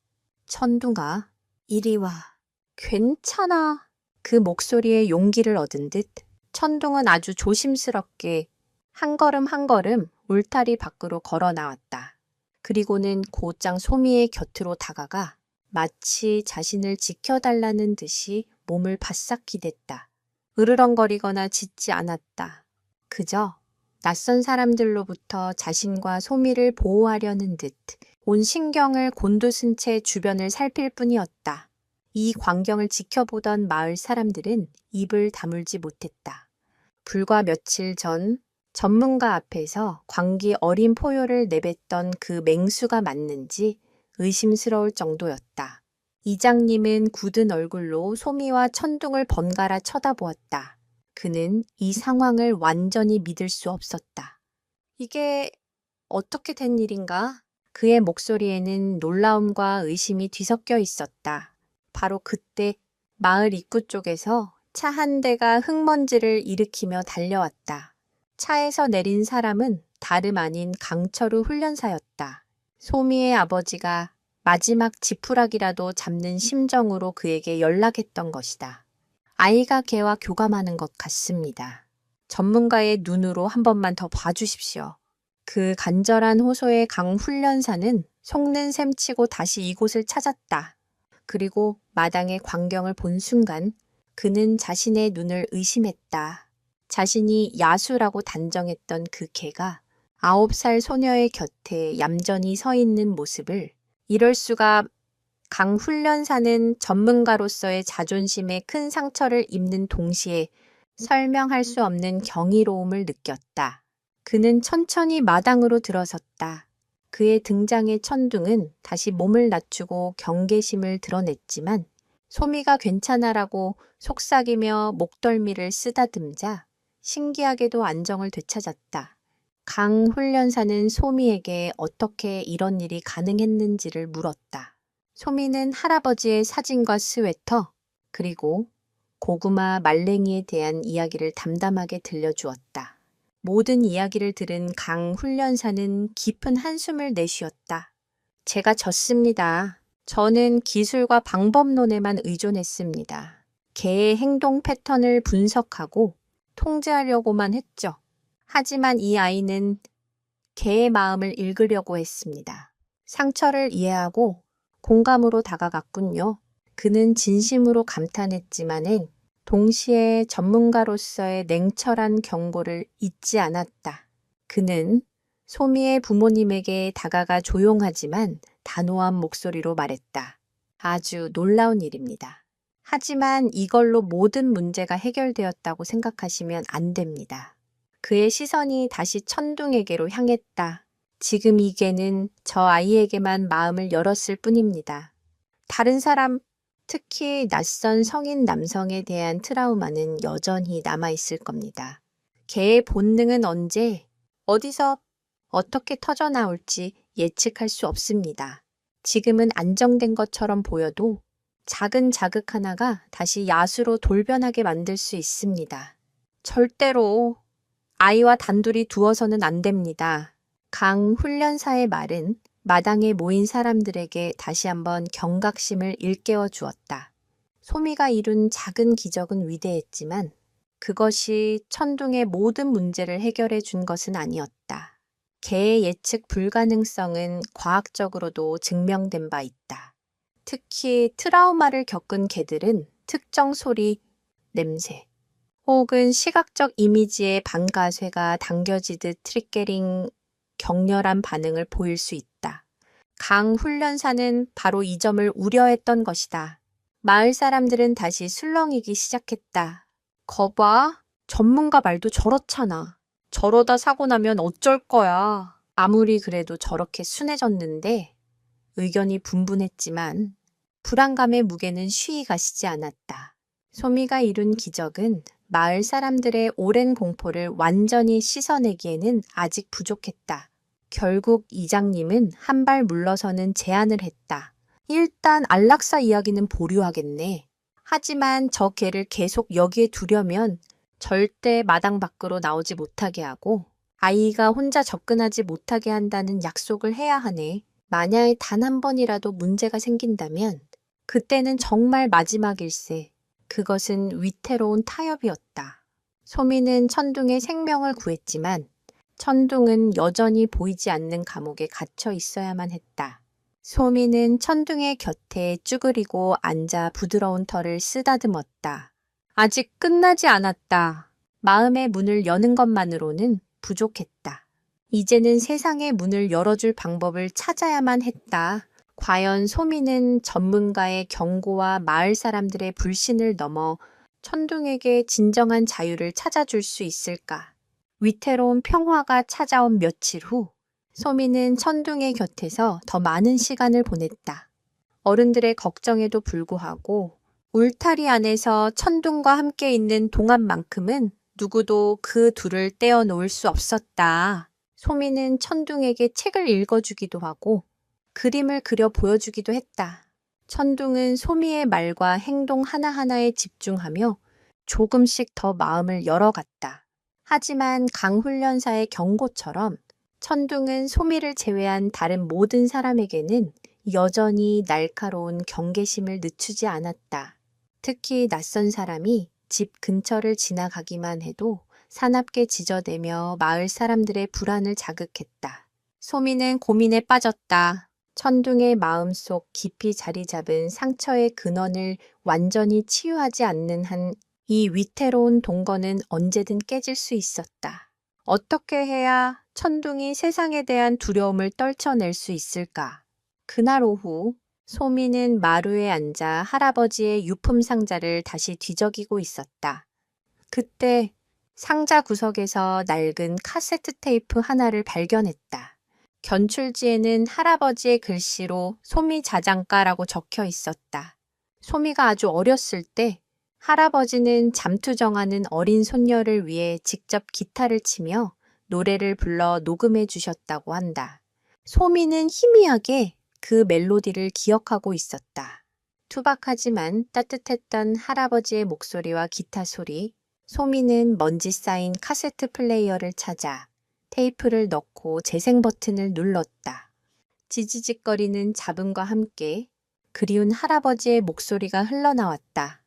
천둥아, 이리 와. 괜찮아. 그 목소리에 용기를 얻은 듯 천둥은 아주 조심스럽게 한 걸음 한 걸음 울타리 밖으로 걸어 나왔다. 그리고는 곧장 소미의 곁으로 다가가 마치 자신을 지켜달라는 듯이 몸을 바싹 기댔다. 으르렁거리거나 짖지 않았다. 그저 낯선 사람들로부터 자신과 소미를 보호하려는 듯 온 신경을 곤두쓴 채 주변을 살필 뿐이었다. 이 광경을 지켜보던 마을 사람들은 입을 다물지 못했다. 불과 며칠 전 전문가 앞에서 광기 어린 포효를 내뱉던 그 맹수가 맞는지 의심스러울 정도였다. 이장님은 굳은 얼굴로 소미와 천둥을 번갈아 쳐다보았다. 그는 이 상황을 완전히 믿을 수 없었다. 이게 어떻게 된 일인가? 그의 목소리에는 놀라움과 의심이 뒤섞여 있었다. 바로 그때 마을 입구 쪽에서 차 한 대가 흙먼지를 일으키며 달려왔다. 차에서 내린 사람은 다름 아닌 강철우 훈련사였다. 소미의 아버지가 마지막 지푸라기라도 잡는 심정으로 그에게 연락했던 것이다. 아이가 개와 교감하는 것 같습니다. 전문가의 눈으로 한 번만 더 봐주십시오. 그 간절한 호소에 강 훈련사는 속는 셈치고 다시 이곳을 찾았다. 그리고 마당의 광경을 본 순간 그는 자신의 눈을 의심했다. 자신이 야수라고 단정했던 그 개가 9살 소녀의 곁에 얌전히 서 있는 모습을 이럴 수가. 강 훈련사는 전문가로서의 자존심에 큰 상처를 입는 동시에 설명할 수 없는 경이로움을 느꼈다. 그는 천천히 마당으로 들어섰다. 그의 등장에 천둥은 다시 몸을 낮추고 경계심을 드러냈지만 소미가 괜찮아라고 속삭이며 목덜미를 쓰다듬자 신기하게도 안정을 되찾았다. 강 훈련사는 소미에게 어떻게 이런 일이 가능했는지를 물었다. 소미는 할아버지의 사진과 스웨터, 그리고 고구마 말랭이에 대한 이야기를 담담하게 들려주었다. 모든 이야기를 들은 강 훈련사는 깊은 한숨을 내쉬었다. 제가 졌습니다. 저는 기술과 방법론에만 의존했습니다. 개의 행동 패턴을 분석하고 통제하려고만 했죠. 하지만 이 아이는 개의 마음을 읽으려고 했습니다. 상처를 이해하고 공감으로 다가갔군요. 그는 진심으로 감탄했지만은 동시에 전문가로서의 냉철한 경고를 잊지 않았다. 그는 소미의 부모님에게 다가가 조용하지만 단호한 목소리로 말했다. 아주 놀라운 일입니다. 하지만 이걸로 모든 문제가 해결되었다고 생각하시면 안 됩니다. 그의 시선이 다시 천둥에게로 향했다. 지금 이 개는 저 아이에게만 마음을 열었을 뿐입니다. 다른 사람, 특히 낯선 성인 남성에 대한 트라우마는 여전히 남아있을 겁니다. 개의 본능은 언제, 어디서, 어떻게 터져나올지 예측할 수 없습니다. 지금은 안정된 것처럼 보여도 작은 자극 하나가 다시 야수로 돌변하게 만들 수 있습니다. 절대로 아이와 단둘이 두어서는 안 됩니다. 강 훈련사의 말은 마당에 모인 사람들에게 다시 한번 경각심을 일깨워 주었다. 소미가 이룬 작은 기적은 위대했지만 그것이 천둥의 모든 문제를 해결해 준 것은 아니었다. 개의 예측 불가능성은 과학적으로도 증명된 바 있다. 특히 트라우마를 겪은 개들은 특정 소리, 냄새, 혹은 시각적 이미지의 반가쇠가 당겨지듯 트리게링 격렬한 반응을 보일 수 있다. 강 훈련사는 바로 이 점을 우려했던 것이다. 마을 사람들은 다시 술렁이기 시작했다. 거봐, 전문가 말도 저렇잖아. 저러다 사고 나면 어쩔 거야. 아무리 그래도 저렇게 순해졌는데 의견이 분분했지만 불안감의 무게는 쉬이 가시지 않았다. 소미가 이룬 기적은 마을 사람들의 오랜 공포를 완전히 씻어내기에는 아직 부족했다. 결국 이장님은 한 발 물러서는 제안을 했다. 일단 안락사 이야기는 보류하겠네. 하지만 저 개를 계속 여기에 두려면 절대 마당 밖으로 나오지 못하게 하고 아이가 혼자 접근하지 못하게 한다는 약속을 해야 하네. 만약 단 한 번이라도 문제가 생긴다면 그때는 정말 마지막일세. 그것은 위태로운 타협이었다. 소미는 천둥의 생명을 구했지만 천둥은 여전히 보이지 않는 감옥에 갇혀 있어야만 했다. 소미는 천둥의 곁에 쭈그리고 앉아 부드러운 털을 쓰다듬었다. 아직 끝나지 않았다. 마음의 문을 여는 것만으로는 부족했다. 이제는 세상의 문을 열어줄 방법을 찾아야만 했다. 과연 소미는 전문가의 경고와 마을 사람들의 불신을 넘어 천둥에게 진정한 자유를 찾아줄 수 있을까? 위태로운 평화가 찾아온 며칠 후 소미는 천둥의 곁에서 더 많은 시간을 보냈다. 어른들의 걱정에도 불구하고 울타리 안에서 천둥과 함께 있는 동안만큼은 누구도 그 둘을 떼어놓을 수 없었다. 소미는 천둥에게 책을 읽어주기도 하고 그림을 그려 보여주기도 했다. 천둥은 소미의 말과 행동 하나하나에 집중하며 조금씩 더 마음을 열어갔다. 하지만 강 훈련사의 경고처럼 천둥은 소미를 제외한 다른 모든 사람에게는 여전히 날카로운 경계심을 늦추지 않았다. 특히 낯선 사람이 집 근처를 지나가기만 해도 사납게 지저대며 마을 사람들의 불안을 자극했다. 소미는 고민에 빠졌다. 천둥의 마음속 깊이 자리 잡은 상처의 근원을 완전히 치유하지 않는 한 이 위태로운 동거는 언제든 깨질 수 있었다. 어떻게 해야 천둥이 세상에 대한 두려움을 떨쳐낼 수 있을까? 그날 오후 소미는 마루에 앉아 할아버지의 유품 상자를 다시 뒤적이고 있었다. 그때 상자 구석에서 낡은 카세트 테이프 하나를 발견했다. 견출지에는 할아버지의 글씨로 소미 자장가라고 적혀 있었다. 소미가 아주 어렸을 때 할아버지는 잠투정하는 어린 손녀를 위해 직접 기타를 치며 노래를 불러 녹음해 주셨다고 한다. 소미는 희미하게 그 멜로디를 기억하고 있었다. 투박하지만 따뜻했던 할아버지의 목소리와 기타 소리, 소미는 먼지 쌓인 카세트 플레이어를 찾아 테이프를 넣고 재생 버튼을 눌렀다. 지지직거리는 잡음과 함께 그리운 할아버지의 목소리가 흘러나왔다.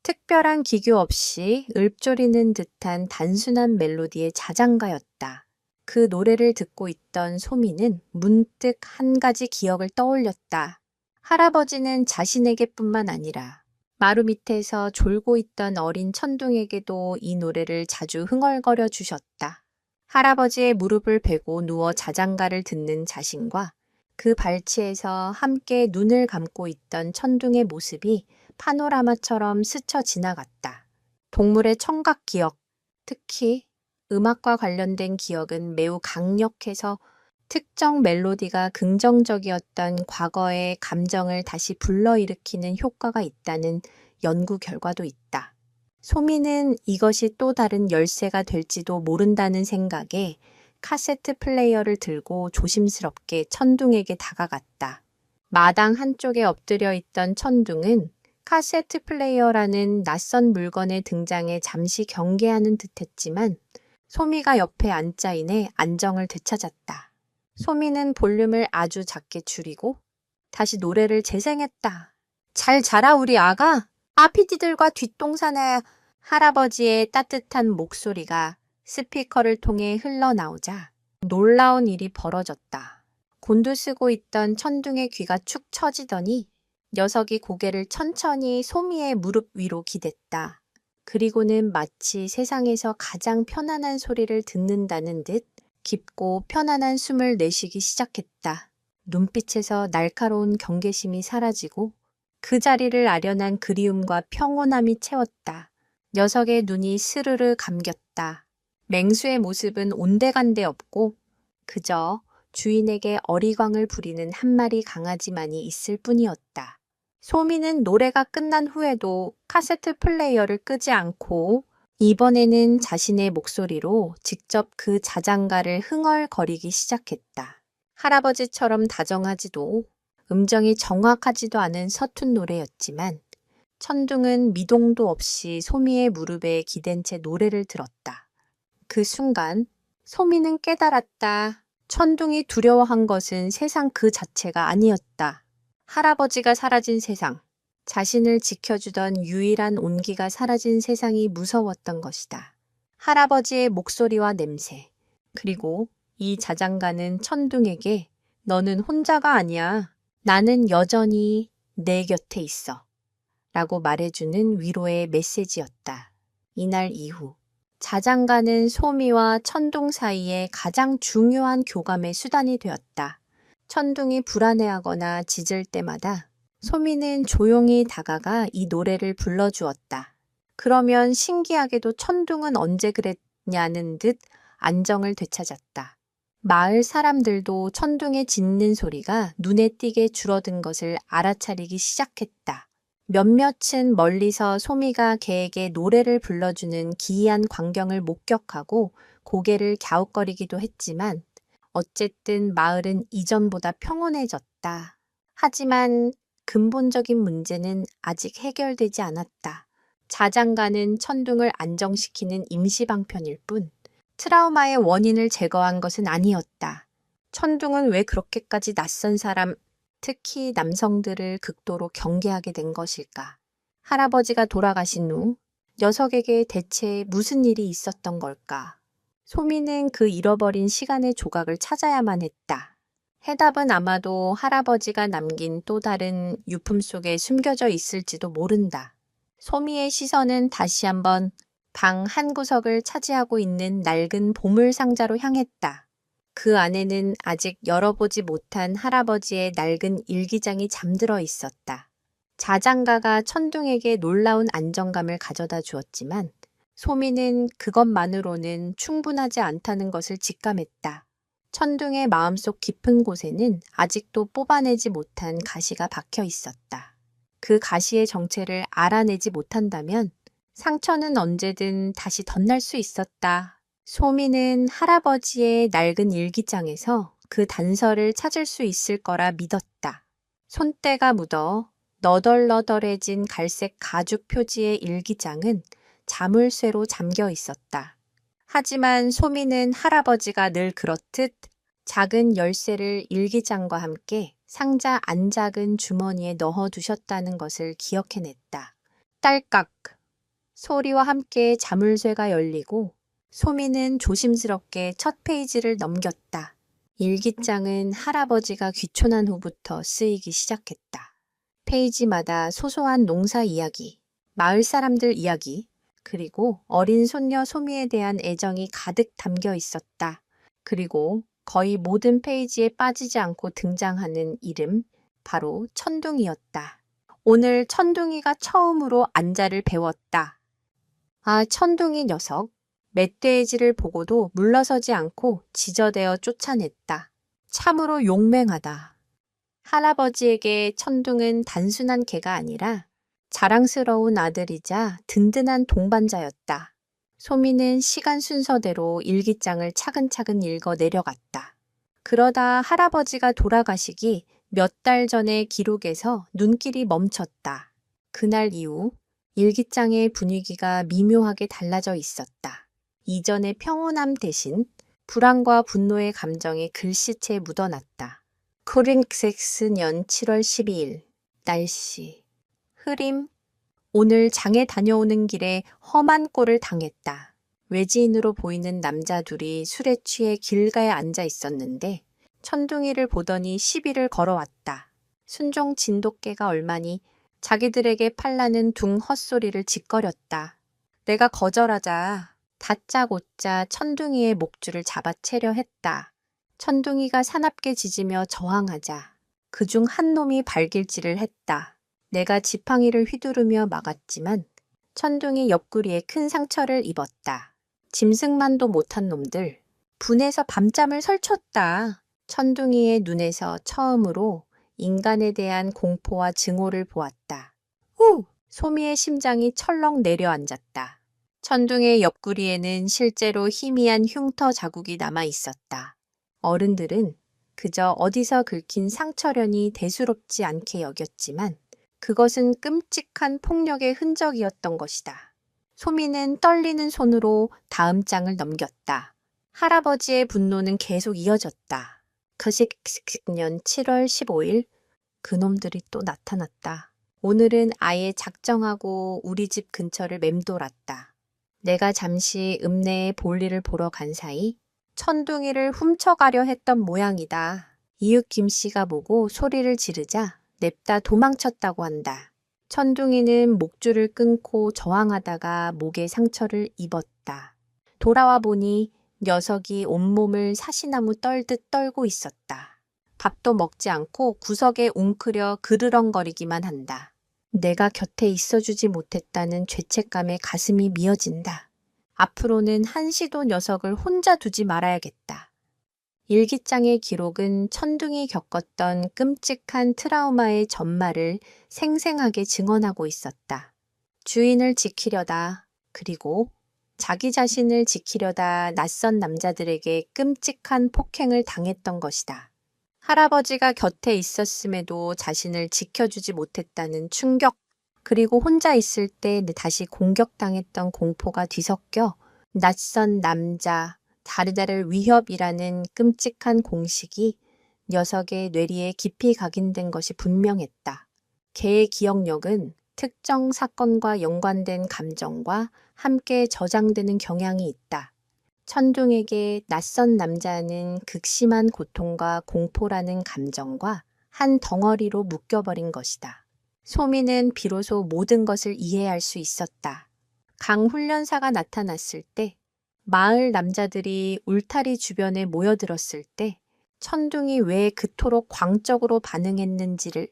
특별한 기교 없이 읊조리는 듯한 단순한 멜로디의 자장가였다. 그 노래를 듣고 있던 소미는 문득 한 가지 기억을 떠올렸다. 할아버지는 자신에게뿐만 아니라 마루 밑에서 졸고 있던 어린 천둥에게도 이 노래를 자주 흥얼거려 주셨다. 할아버지의 무릎을 베고 누워 자장가를 듣는 자신과 그 발치에서 함께 눈을 감고 있던 천둥의 모습이 파노라마처럼 스쳐 지나갔다. 동물의 청각 기억, 특히 음악과 관련된 기억은 매우 강력해서 특정 멜로디가 긍정적이었던 과거의 감정을 다시 불러일으키는 효과가 있다는 연구 결과도 있다. 소미는 이것이 또 다른 열쇠가 될지도 모른다는 생각에 카세트 플레이어를 들고 조심스럽게 천둥에게 다가갔다. 마당 한쪽에 엎드려 있던 천둥은 카세트 플레이어라는 낯선 물건의 등장에 잠시 경계하는 듯했지만 소미가 옆에 앉자 이내 안정을 되찾았다. 소미는 볼륨을 아주 작게 줄이고 다시 노래를 재생했다. 잘 자라 우리 아가? 아피디들과 뒷동산에 할아버지의 따뜻한 목소리가 스피커를 통해 흘러나오자 놀라운 일이 벌어졌다. 곤두쓰고 있던 천둥의 귀가 축 처지더니 녀석이 고개를 천천히 소미의 무릎 위로 기댔다. 그리고는 마치 세상에서 가장 편안한 소리를 듣는다는 듯 깊고 편안한 숨을 내쉬기 시작했다. 눈빛에서 날카로운 경계심이 사라지고 그 자리를 아련한 그리움과 평온함이 채웠다. 녀석의 눈이 스르르 감겼다. 맹수의 모습은 온데간데 없고 그저 주인에게 어리광을 부리는 한 마리 강아지만이 있을 뿐이었다. 소미는 노래가 끝난 후에도 카세트 플레이어를 끄지 않고 이번에는 자신의 목소리로 직접 그 자장가를 흥얼거리기 시작했다. 할아버지처럼 다정하지도 음정이 정확하지도 않은 서툰 노래였지만 천둥은 미동도 없이 소미의 무릎에 기댄 채 노래를 들었다. 그 순간 소미는 깨달았다. 천둥이 두려워한 것은 세상 그 자체가 아니었다. 할아버지가 사라진 세상, 자신을 지켜주던 유일한 온기가 사라진 세상이 무서웠던 것이다. 할아버지의 목소리와 냄새, 그리고 이 자장가는 천둥에게 너는 혼자가 아니야. 나는 여전히 내 곁에 있어. 라고 말해주는 위로의 메시지였다. 이날 이후 자장가는 소미와 천둥 사이에 가장 중요한 교감의 수단이 되었다. 천둥이 불안해하거나 짖을 때마다 소미는 조용히 다가가 이 노래를 불러주었다. 그러면 신기하게도 천둥은 언제 그랬냐는 듯 안정을 되찾았다. 마을 사람들도 천둥의 짖는 소리가 눈에 띄게 줄어든 것을 알아차리기 시작했다. 몇몇은 멀리서 소미가 개에게 노래를 불러주는 기이한 광경을 목격하고 고개를 갸웃거리기도 했지만 어쨌든 마을은 이전보다 평온해졌다. 하지만 근본적인 문제는 아직 해결되지 않았다. 자장가는 천둥을 안정시키는 임시방편일 뿐 트라우마의 원인을 제거한 것은 아니었다. 천둥은 왜 그렇게까지 낯선 사람, 특히 남성들을 극도로 경계하게 된 것일까? 할아버지가 돌아가신 후 녀석에게 대체 무슨 일이 있었던 걸까? 소미는 그 잃어버린 시간의 조각을 찾아야만 했다. 해답은 아마도 할아버지가 남긴 또 다른 유품 속에 숨겨져 있을지도 모른다. 소미의 시선은 다시 한번 방 한 구석을 차지하고 있는 낡은 보물 상자로 향했다. 그 안에는 아직 열어보지 못한 할아버지의 낡은 일기장이 잠들어 있었다. 자장가가 천둥에게 놀라운 안정감을 가져다 주었지만 소미는 그것만으로는 충분하지 않다는 것을 직감했다. 천둥의 마음속 깊은 곳에는 아직도 뽑아내지 못한 가시가 박혀 있었다. 그 가시의 정체를 알아내지 못한다면 상처는 언제든 다시 덧날 수 있었다. 소미는 할아버지의 낡은 일기장에서 그 단서를 찾을 수 있을 거라 믿었다. 손때가 묻어 너덜너덜해진 갈색 가죽 표지의 일기장은 자물쇠로 잠겨 있었다. 하지만 소미는 할아버지가 늘 그렇듯 작은 열쇠를 일기장과 함께 상자 안작은 주머니에 넣어두셨다는 것을 기억해냈다. 딸깍! 소리와 함께 자물쇠가 열리고 소미는 조심스럽게 첫 페이지를 넘겼다. 일기장은 할아버지가 귀촌한 후부터 쓰이기 시작했다. 페이지마다 소소한 농사 이야기, 마을 사람들 이야기, 그리고 어린 손녀 소미에 대한 애정이 가득 담겨 있었다. 그리고 거의 모든 페이지에 빠지지 않고 등장하는 이름, 바로 천둥이었다. 오늘 천둥이가 처음으로 안자를 배웠다. 아, 천둥이 녀석. 멧돼지를 보고도 물러서지 않고 지저대어 쫓아냈다. 참으로 용맹하다. 할아버지에게 천둥은 단순한 개가 아니라 자랑스러운 아들이자 든든한 동반자였다. 소미는 시간 순서대로 일기장을 차근차근 읽어 내려갔다. 그러다 할아버지가 돌아가시기 몇 달 전의 기록에서 눈길이 멈췄다. 그날 이후 일기장의 분위기가 미묘하게 달라져 있었다. 이전의 평온함 대신 불안과 분노의 감정이 글씨체에 묻어났다. 코링섹스년 7월 12일 날씨 흐림. 오늘 장에 다녀오는 길에 험한 꼴을 당했다. 외지인으로 보이는 남자 둘이 술에 취해 길가에 앉아 있었는데 천둥이를 보더니 시비를 걸어왔다. 순종 진돗개가 얼마니 자기들에게 팔라는 둥 헛소리를 짓거렸다. 내가 거절하자 다짜고짜 천둥이의 목줄을 잡아채려 했다. 천둥이가 사납게 짖으며 저항하자 그중 한 놈이 발길질을 했다. 내가 지팡이를 휘두르며 막았지만 천둥이 옆구리에 큰 상처를 입었다. 짐승만도 못한 놈들. 분해서 밤잠을 설쳤다. 천둥이의 눈에서 처음으로 인간에 대한 공포와 증오를 보았다. 후! 소미의 심장이 철렁 내려앉았다. 천둥의 옆구리에는 실제로 희미한 흉터 자국이 남아 있었다. 어른들은 그저 어디서 긁힌 상처련이 대수롭지 않게 여겼지만 그것은 끔찍한 폭력의 흔적이었던 것이다. 소미는 떨리는 손으로 다음 장을 넘겼다. 할아버지의 분노는 계속 이어졌다. 그식년 7월 15일 그놈들이 또 나타났다. 오늘은 아예 작정하고 우리 집 근처를 맴돌았다. 내가 잠시 읍내에 볼일을 보러 간 사이 천둥이를 훔쳐가려 했던 모양이다. 이웃 김씨가 보고 소리를 지르자 냅다 도망쳤다고 한다. 천둥이는 목줄을 끊고 저항하다가 목에 상처를 입었다. 돌아와 보니 녀석이 온몸을 사시나무 떨듯 떨고 있었다. 밥도 먹지 않고 구석에 웅크려 그르렁거리기만 한다. 내가 곁에 있어주지 못했다는 죄책감에 가슴이 미어진다. 앞으로는 한시도 녀석을 혼자 두지 말아야겠다. 일기장의 기록은 천둥이 겪었던 끔찍한 트라우마의 전말을 생생하게 증언하고 있었다. 주인을 지키려다, 그리고 자기 자신을 지키려다 낯선 남자들에게 끔찍한 폭행을 당했던 것이다. 할아버지가 곁에 있었음에도 자신을 지켜주지 못했다는 충격, 그리고 혼자 있을 때 다시 공격당했던 공포가 뒤섞여 낯선 남자, 다르다를 위협이라는 끔찍한 공식이 녀석의 뇌리에 깊이 각인된 것이 분명했다. 개의 기억력은 특정 사건과 연관된 감정과 함께 저장되는 경향이 있다. 천둥에게 낯선 남자는 극심한 고통과 공포라는 감정과 한 덩어리로 묶여버린 것이다. 소미는 비로소 모든 것을 이해할 수 있었다. 강 훈련사가 나타났을 때, 마을 남자들이 울타리 주변에 모여들었을 때, 천둥이 왜 그토록 광적으로 반응했는지를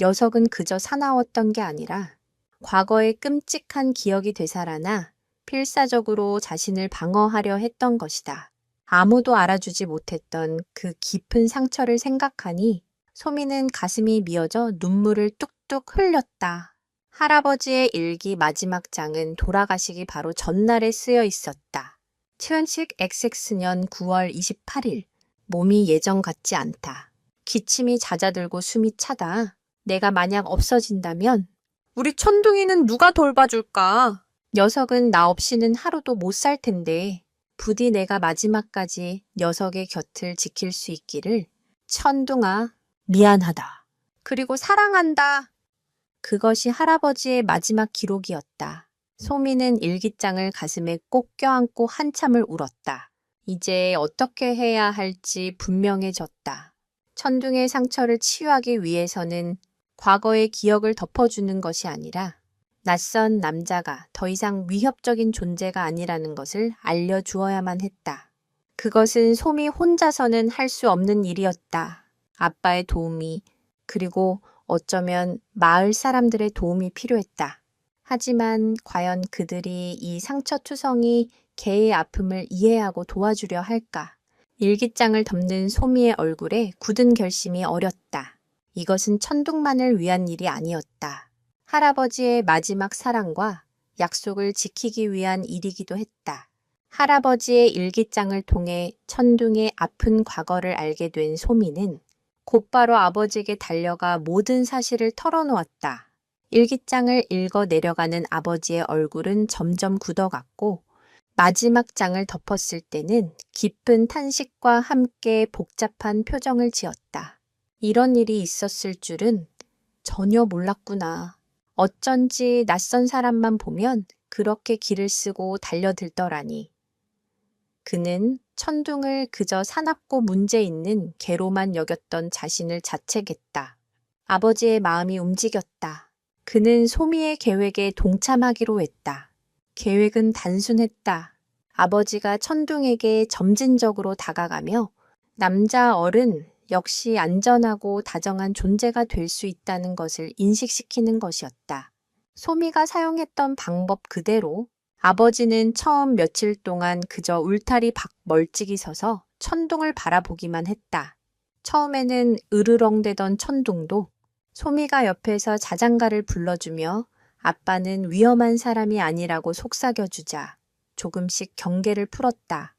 녀석은 그저 사나웠던 게 아니라 과거의 끔찍한 기억이 되살아나 필사적으로 자신을 방어하려 했던 것이다. 아무도 알아주지 못했던 그 깊은 상처를 생각하니 소미는 가슴이 미어져 눈물을 뚝뚝 흘렸다. 할아버지의 일기 마지막 장은 돌아가시기 바로 전날에 쓰여 있었다. 트은식 XX년 9월 28일. 몸이 예전 같지 않다. 기침이 잦아들고 숨이 차다. 내가 만약 없어진다면 우리 천둥이는 누가 돌봐줄까? 녀석은 나 없이는 하루도 못 살 텐데 부디 내가 마지막까지 녀석의 곁을 지킬 수 있기를. 천둥아, 미안하다. 그리고 사랑한다. 그것이 할아버지의 마지막 기록이었다. 소미는 일기장을 가슴에 꼭 껴안고 한참을 울었다. 이제 어떻게 해야 할지 분명해졌다. 천둥의 상처를 치유하기 위해서는 과거의 기억을 덮어주는 것이 아니라 낯선 남자가 더 이상 위협적인 존재가 아니라는 것을 알려주어야만 했다. 그것은 소미 혼자서는 할 수 없는 일이었다. 아빠의 도움이, 그리고 어쩌면 마을 사람들의 도움이 필요했다. 하지만 과연 그들이 이 상처투성이 개의 아픔을 이해하고 도와주려 할까? 일기장을 덮는 소미의 얼굴에 굳은 결심이 어렸다. 이것은 천둥만을 위한 일이 아니었다. 할아버지의 마지막 사랑과 약속을 지키기 위한 일이기도 했다. 할아버지의 일기장을 통해 천둥의 아픈 과거를 알게 된 소미는 곧바로 아버지에게 달려가 모든 사실을 털어놓았다. 일기장을 읽어 내려가는 아버지의 얼굴은 점점 굳어갔고 마지막 장을 덮었을 때는 깊은 탄식과 함께 복잡한 표정을 지었다. 이런 일이 있었을 줄은 전혀 몰랐구나. 어쩐지 낯선 사람만 보면 그렇게 길을 쓰고 달려들더라니. 그는 천둥을 그저 사납고 문제 있는 개로만 여겼던 자신을 자책했다. 아버지의 마음이 움직였다. 그는 소미의 계획에 동참하기로 했다. 계획은 단순했다. 아버지가 천둥에게 점진적으로 다가가며 남자 어른 역시 안전하고 다정한 존재가 될 수 있다는 것을 인식시키는 것이었다. 소미가 사용했던 방법 그대로 아버지는 처음 며칠 동안 그저 울타리 밖 멀찍이 서서 천둥을 바라보기만 했다. 처음에는 으르렁대던 천둥도 소미가 옆에서 자장가를 불러주며 아빠는 위험한 사람이 아니라고 속삭여주자 조금씩 경계를 풀었다.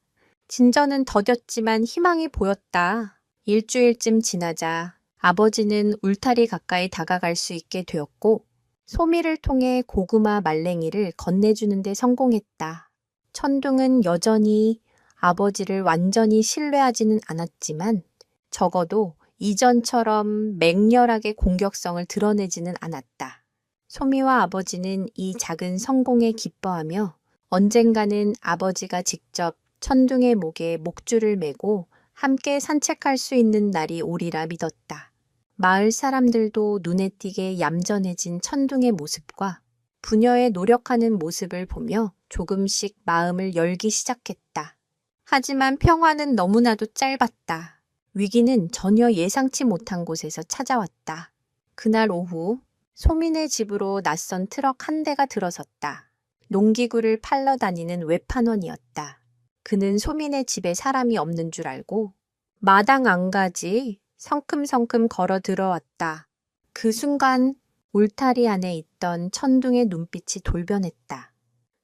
진저는 더뎠지만 희망이 보였다. 일주일쯤 지나자 아버지는 울타리 가까이 다가갈 수 있게 되었고 소미를 통해 고구마 말랭이를 건네주는 데 성공했다. 천둥은 여전히 아버지를 완전히 신뢰하지는 않았지만 적어도 이전처럼 맹렬하게 공격성을 드러내지는 않았다. 소미와 아버지는 이 작은 성공에 기뻐하며 언젠가는 아버지가 직접 천둥의 목에 목줄을 매고 함께 산책할 수 있는 날이 오리라 믿었다. 마을 사람들도 눈에 띄게 얌전해진 천둥의 모습과 부녀의 노력하는 모습을 보며 조금씩 마음을 열기 시작했다. 하지만 평화는 너무나도 짧았다. 위기는 전혀 예상치 못한 곳에서 찾아왔다. 그날 오후 소민의 집으로 낯선 트럭 한 대가 들어섰다. 농기구를 팔러 다니는 외판원이었다. 그는 소민의 집에 사람이 없는 줄 알고 마당 안가지 성큼성큼 걸어 들어왔다. 그 순간 울타리 안에 있던 천둥의 눈빛이 돌변했다.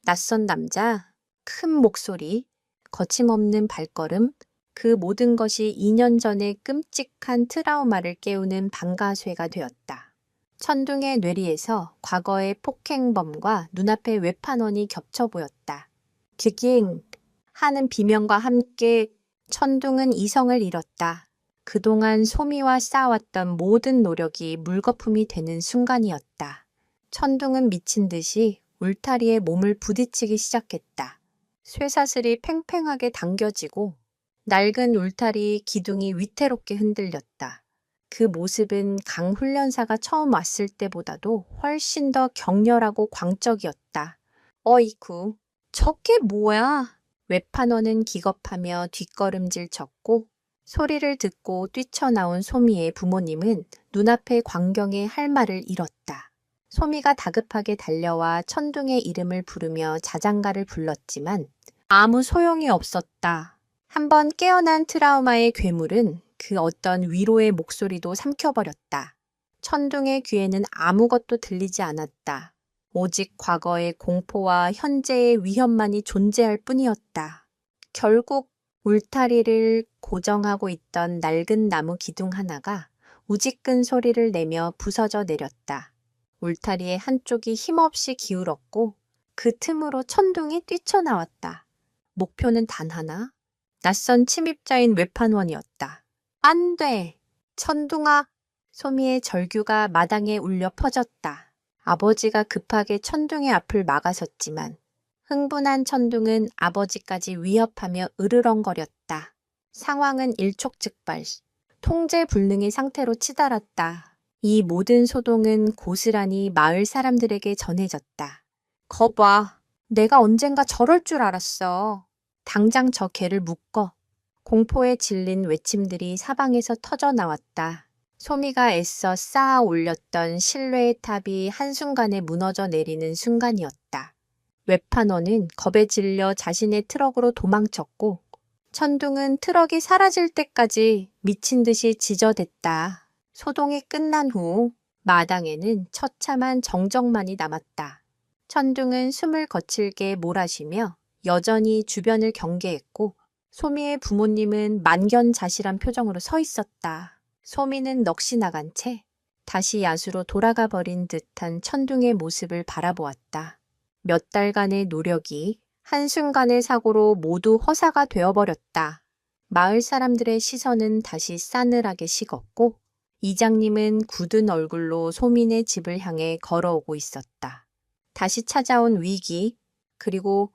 낯선 남자, 큰 목소리, 거침없는 발걸음, 그 모든 것이 2년 전의 끔찍한 트라우마를 깨우는 방가쇠가 되었다. 천둥의 뇌리에서 과거의 폭행범과 눈앞의 외판원이 겹쳐 보였다. 기깅 하는 비명과 함께 천둥은 이성을 잃었다. 그동안 소미와 쌓아왔던 모든 노력이 물거품이 되는 순간이었다. 천둥은 미친 듯이 울타리에 몸을 부딪히기 시작했다. 쇠사슬이 팽팽하게 당겨지고 낡은 울타리 기둥이 위태롭게 흔들렸다. 그 모습은 강 훈련사가 처음 왔을 때보다도 훨씬 더 격렬하고 광적이었다. 어이쿠, 저게 뭐야? 외판원은 기겁하며 뒷걸음질 쳤고 소리를 듣고 뛰쳐나온 소미의 부모님은 눈앞의 광경에 할 말을 잃었다. 소미가 다급하게 달려와 천둥의 이름을 부르며 자장가를 불렀지만 아무 소용이 없었다. 한번 깨어난 트라우마의 괴물은 그 어떤 위로의 목소리도 삼켜버렸다. 천둥의 귀에는 아무것도 들리지 않았다. 오직 과거의 공포와 현재의 위험만이 존재할 뿐이었다. 결국 울타리를 고정하고 있던 낡은 나무 기둥 하나가 우지끈 소리를 내며 부서져 내렸다. 울타리의 한쪽이 힘없이 기울었고 그 틈으로 천둥이 뛰쳐나왔다. 목표는 단 하나, 낯선 침입자인 외판원이었다. 안 돼! 천둥아! 소미의 절규가 마당에 울려 퍼졌다. 아버지가 급하게 천둥의 앞을 막아섰지만 흥분한 천둥은 아버지까지 위협하며 으르렁거렸다. 상황은 일촉즉발, 통제불능의 상태로 치달았다. 이 모든 소동은 고스란히 마을 사람들에게 전해졌다. 거봐, 내가 언젠가 저럴 줄 알았어. 당장 저 개를 묶어. 공포에 질린 외침들이 사방에서 터져 나왔다. 소미가 애써 쌓아 올렸던 신뢰의 탑이 한순간에 무너져 내리는 순간이었다. 외판원은 겁에 질려 자신의 트럭으로 도망쳤고 천둥은 트럭이 사라질 때까지 미친 듯이 지저댔다. 소동이 끝난 후 마당에는 처참한 정적만이 남았다. 천둥은 숨을 거칠게 몰아쉬며 여전히 주변을 경계했고 소미의 부모님은 만견자실한 표정으로 서 있었다. 소미는 넋이 나간 채 다시 야수로 돌아가 버린 듯한 천둥의 모습을 바라보았다. 몇 달간의 노력이 한순간의 사고로 모두 허사가 되어버렸다. 마을 사람들의 시선은 다시 싸늘하게 식었고 이장님은 굳은 얼굴로 소민의 집을 향해 걸어오고 있었다. 다시 찾아온 위기, 그리고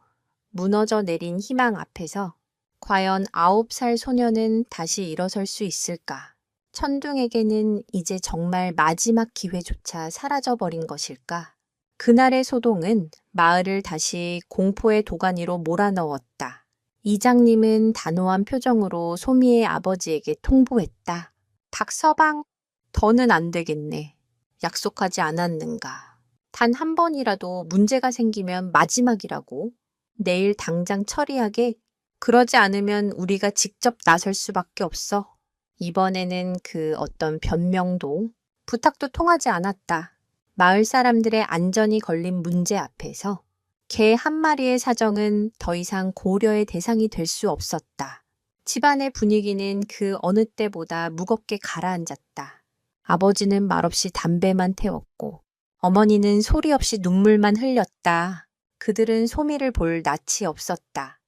무너져 내린 희망 앞에서 과연 9살 소녀는 다시 일어설 수 있을까? 천둥에게는 이제 정말 마지막 기회조차 사라져버린 것일까? 그날의 소동은 마을을 다시 공포의 도가니로 몰아넣었다. 이장님은 단호한 표정으로 소미의 아버지에게 통보했다. 닥서방, 더는 안 되겠네. 약속하지 않았는가. 단 한 번이라도 문제가 생기면 마지막이라고. 내일 당장 처리하게. 그러지 않으면 우리가 직접 나설 수밖에 없어. 이번에는 그 어떤 변명도 부탁도 통하지 않았다. 마을 사람들의 안전이 걸린 문제 앞에서 개 한 마리의 사정은 더 이상 고려의 대상이 될 수 없었다. 집안의 분위기는 그 어느 때보다 무겁게 가라앉았다. 아버지는 말없이 담배만 태웠고 어머니는 소리 없이 눈물만 흘렸다. 그들은 소미를 볼 낯이 없었다.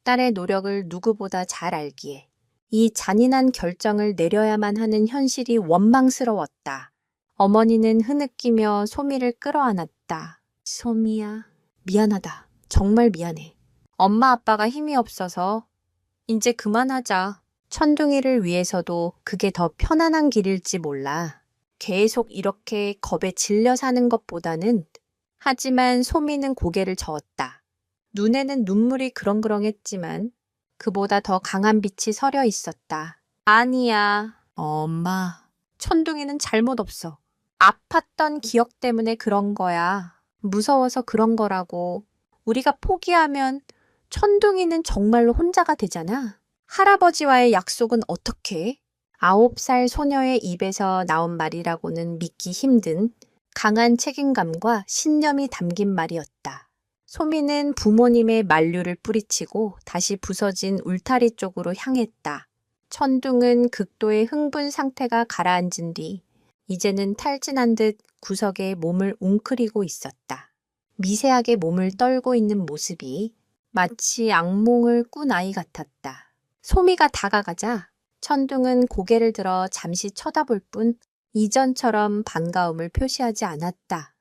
딸의 노력을 누구보다 잘 알기에 이 잔인한 결정을 내려야만 하는 현실이 원망스러웠다. 어머니는 흐느끼며 소미를 끌어안았다. 소미야, 미안하다. 정말 미안해. 엄마 아빠가 힘이 없어서 이제 그만하자. 천둥이를 위해서도 그게 더 편안한 길일지 몰라. 계속 이렇게 겁에 질려 사는 것보다는. 하지만 소미는 고개를 저었다. 눈에는 눈물이 그렁그렁했지만 그보다 더 강한 빛이 서려 있었다. 아니야. 엄마. 천둥이는 잘못 없어. 아팠던 기억 때문에 그런 거야. 무서워서 그런 거라고. 우리가 포기하면 천둥이는 정말로 혼자가 되잖아. 할아버지와의 약속은 어떻게 해? 9살 소녀의 입에서 나온 말이라고는 믿기 힘든 강한 책임감과 신념이 담긴 말이었다. 소미는 부모님의 만류를 뿌리치고 다시 부서진 울타리 쪽으로 향했다. 천둥은 극도의 흥분 상태가 가라앉은 뒤 이제는 탈진한 듯 구석에 몸을 웅크리고 있었다. 미세하게 몸을 떨고 있는 모습이 마치 악몽을 꾼 아이 같았다. 소미가 다가가자 천둥은 고개를 들어 잠시 쳐다볼 뿐 이전처럼 반가움을 표시하지 않았다.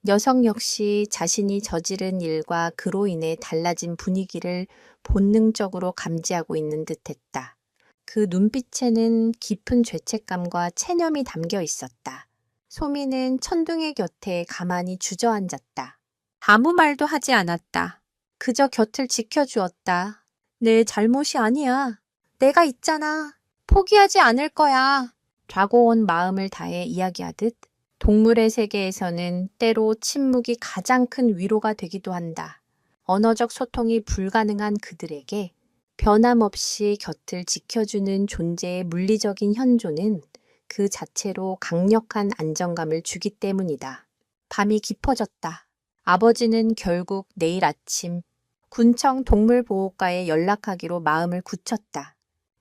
녀석 역시 자신이 저지른 일과 그로 인해 달라진 분위기를 본능적으로 감지하고 있는 듯했다. 그 눈빛에는 깊은 죄책감과 체념이 담겨 있었다. 소미는 천둥의 곁에 가만히 주저앉았다. 아무 말도 하지 않았다. 그저 곁을 지켜주었다. 내 잘못이 아니야. 내가 있잖아. 포기하지 않을 거야. 좌고온 마음을 다해 이야기하듯 동물의 세계에서는 때로 침묵이 가장 큰 위로가 되기도 한다. 언어적 소통이 불가능한 그들에게 변함없이 곁을 지켜주는 존재의 물리적인 현존은 그 자체로 강력한 안정감을 주기 때문이다. 밤이 깊어졌다. 아버지는 결국 내일 아침 군청 동물보호과에 연락하기로 마음을 굳혔다.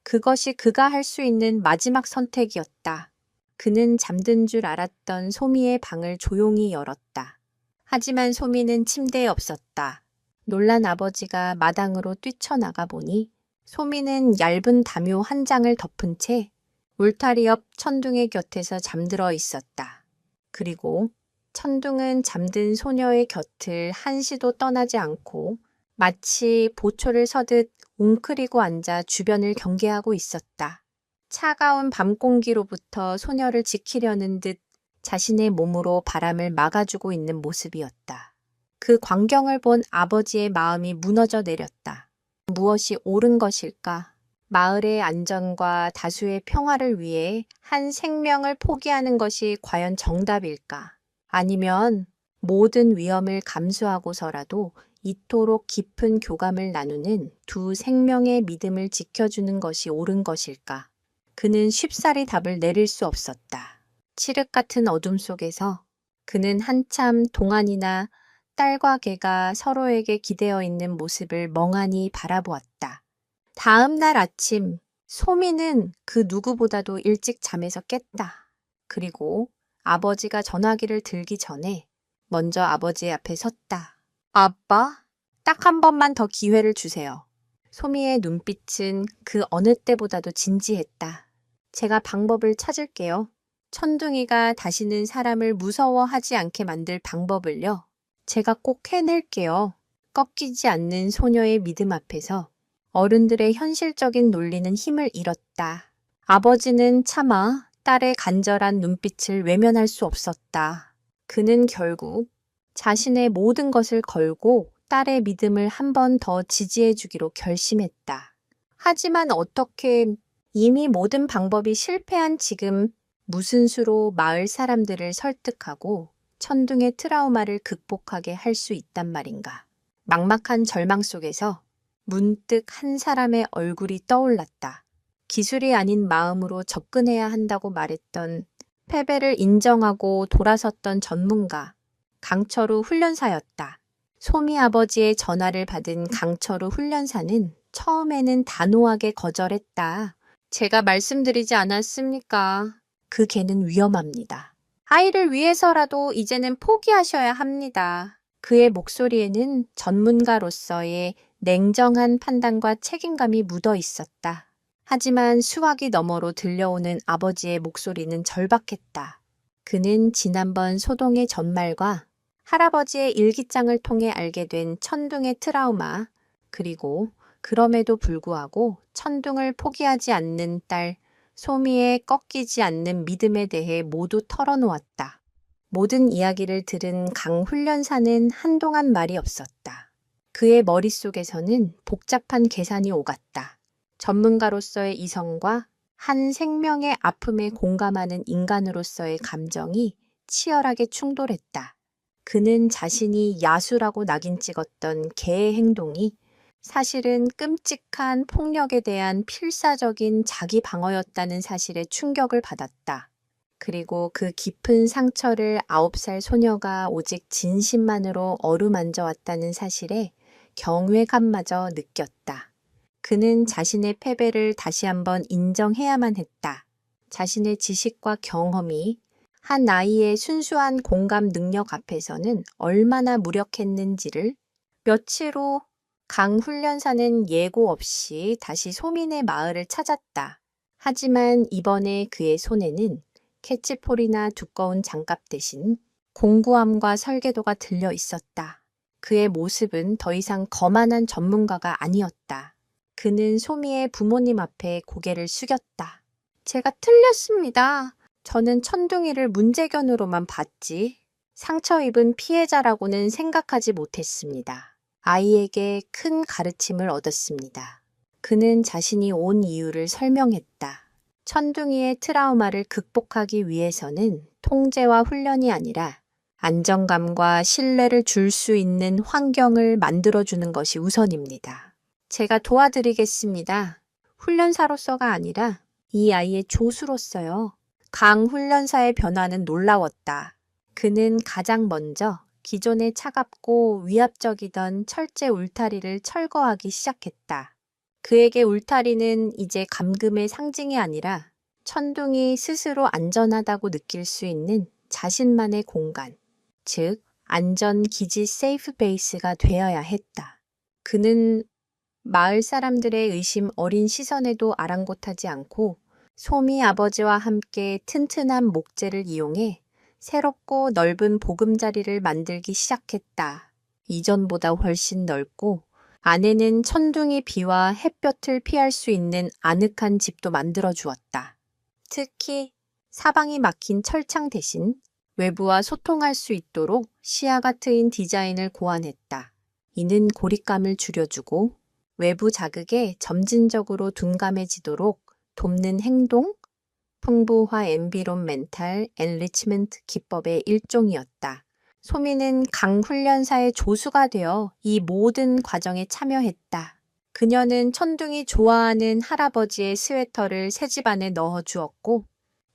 그것이 그가 할 수 있는 마지막 선택이었다. 그는 잠든 줄 알았던 소미의 방을 조용히 열었다. 하지만 소미는 침대에 없었다. 놀란 아버지가 마당으로 뛰쳐나가 보니 소미는 얇은 담요 한 장을 덮은 채 울타리 옆 천둥의 곁에서 잠들어 있었다. 그리고 천둥은 잠든 소녀의 곁을 한시도 떠나지 않고 마치 보초를 서듯 웅크리고 앉아 주변을 경계하고 있었다. 차가운 밤 공기로부터 소녀를 지키려는 듯 자신의 몸으로 바람을 막아주고 있는 모습이었다. 그 광경을 본 아버지의 마음이 무너져 내렸다. 무엇이 옳은 것일까? 마을의 안전과 다수의 평화를 위해 한 생명을 포기하는 것이 과연 정답일까? 아니면 모든 위험을 감수하고서라도 이토록 깊은 교감을 나누는 두 생명의 믿음을 지켜주는 것이 옳은 것일까? 그는 쉽사리 답을 내릴 수 없었다. 칠흑 같은 어둠 속에서 그는 한참 동안이나 딸과 개가 서로에게 기대어 있는 모습을 멍하니 바라보았다. 다음 날 아침, 소미는 그 누구보다도 일찍 잠에서 깼다. 그리고 아버지가 전화기를 들기 전에 먼저 아버지의 앞에 섰다. 아빠, 딱 한 번만 더 기회를 주세요. 소미의 눈빛은 그 어느 때보다도 진지했다. 제가 방법을 찾을게요. 천둥이가 다시는 사람을 무서워하지 않게 만들 방법을요. 제가 꼭 해낼게요. 꺾이지 않는 소녀의 믿음 앞에서 어른들의 현실적인 논리는 힘을 잃었다. 아버지는 차마 딸의 간절한 눈빛을 외면할 수 없었다. 그는 결국 자신의 모든 것을 걸고 딸의 믿음을 한 번 더 지지해 주기로 결심했다. 하지만 어떻게 이미 모든 방법이 실패한 지금 무슨 수로 마을 사람들을 설득하고 천둥의 트라우마를 극복하게 할 수 있단 말인가. 막막한 절망 속에서 문득 한 사람의 얼굴이 떠올랐다. 기술이 아닌 마음으로 접근해야 한다고 말했던 패배를 인정하고 돌아섰던 전문가, 강철우 훈련사였다. 소미 아버지의 전화를 받은 강철우 훈련사는 처음에는 단호하게 거절했다. 제가 말씀드리지 않았습니까? 그 개는 위험합니다. 아이를 위해서라도 이제는 포기하셔야 합니다. 그의 목소리에는 전문가로서의 냉정한 판단과 책임감이 묻어 있었다. 하지만 수화기 너머로 들려오는 아버지의 목소리는 절박했다. 그는 지난번 소동의 전말과 할아버지의 일기장을 통해 알게 된 천둥의 트라우마, 그리고 그럼에도 불구하고 천둥을 포기하지 않는 딸 소미의 꺾이지 않는 믿음에 대해 모두 털어놓았다. 모든 이야기를 들은 강 훈련사는 한동안 말이 없었다. 그의 머릿속에서는 복잡한 계산이 오갔다. 전문가로서의 이성과 한 생명의 아픔에 공감하는 인간으로서의 감정이 치열하게 충돌했다. 그는 자신이 야수라고 낙인 찍었던 개의 행동이 사실은 끔찍한 폭력에 대한 필사적인 자기 방어였다는 사실에 충격을 받았다. 그리고 그 깊은 상처를 9살 소녀가 오직 진심만으로 어루만져 왔다는 사실에 경외감마저 느꼈다. 그는 자신의 패배를 다시 한번 인정해야만 했다. 자신의 지식과 경험이 한 아이의 순수한 공감 능력 앞에서는 얼마나 무력했는지를 며칠 후 강 훈련사는 예고 없이 다시 소민의 마을을 찾았다. 하지만 이번에 그의 손에는 캐치폴이나 두꺼운 장갑 대신 공구함과 설계도가 들려 있었다. 그의 모습은 더 이상 거만한 전문가가 아니었다. 그는 소미의 부모님 앞에 고개를 숙였다. 제가 틀렸습니다. 저는 천둥이를 문제견으로만 봤지. 상처 입은 피해자라고는 생각하지 못했습니다. 아이에게 큰 가르침을 얻었습니다. 그는 자신이 온 이유를 설명했다. 천둥이의 트라우마를 극복하기 위해서는 통제와 훈련이 아니라 안정감과 신뢰를 줄 수 있는 환경을 만들어주는 것이 우선입니다. 제가 도와드리겠습니다. 훈련사로서가 아니라 이 아이의 조수로서요. 강 훈련사의 변화는 놀라웠다. 그는 가장 먼저 기존의 차갑고 위압적이던 철제 울타리를 철거하기 시작했다. 그에게 울타리는 이제 감금의 상징이 아니라 천둥이 스스로 안전하다고 느낄 수 있는 자신만의 공간, 즉 안전기지 세이프 베이스가 되어야 했다. 그는 마을 사람들의 의심 어린 시선에도 아랑곳하지 않고 소미 아버지와 함께 튼튼한 목재를 이용해 새롭고 넓은 보금자리를 만들기 시작했다. 이전보다 훨씬 넓고 안에는 천둥이 비와 햇볕을 피할 수 있는 아늑한 집도 만들어 주었다. 특히 사방이 막힌 철창 대신 외부와 소통할 수 있도록 시야가 트인 디자인을 고안했다. 이는 고립감을 줄여주고 외부 자극에 점진적으로 둔감해지도록 돕는 행동, 풍부화 엔비론멘탈 엔리치먼트 기법의 일종이었다. 소미는 강 훈련사의 조수가 되어 이 모든 과정에 참여했다. 그녀는 천둥이 좋아하는 할아버지의 스웨터를 새 집안에 넣어 주었고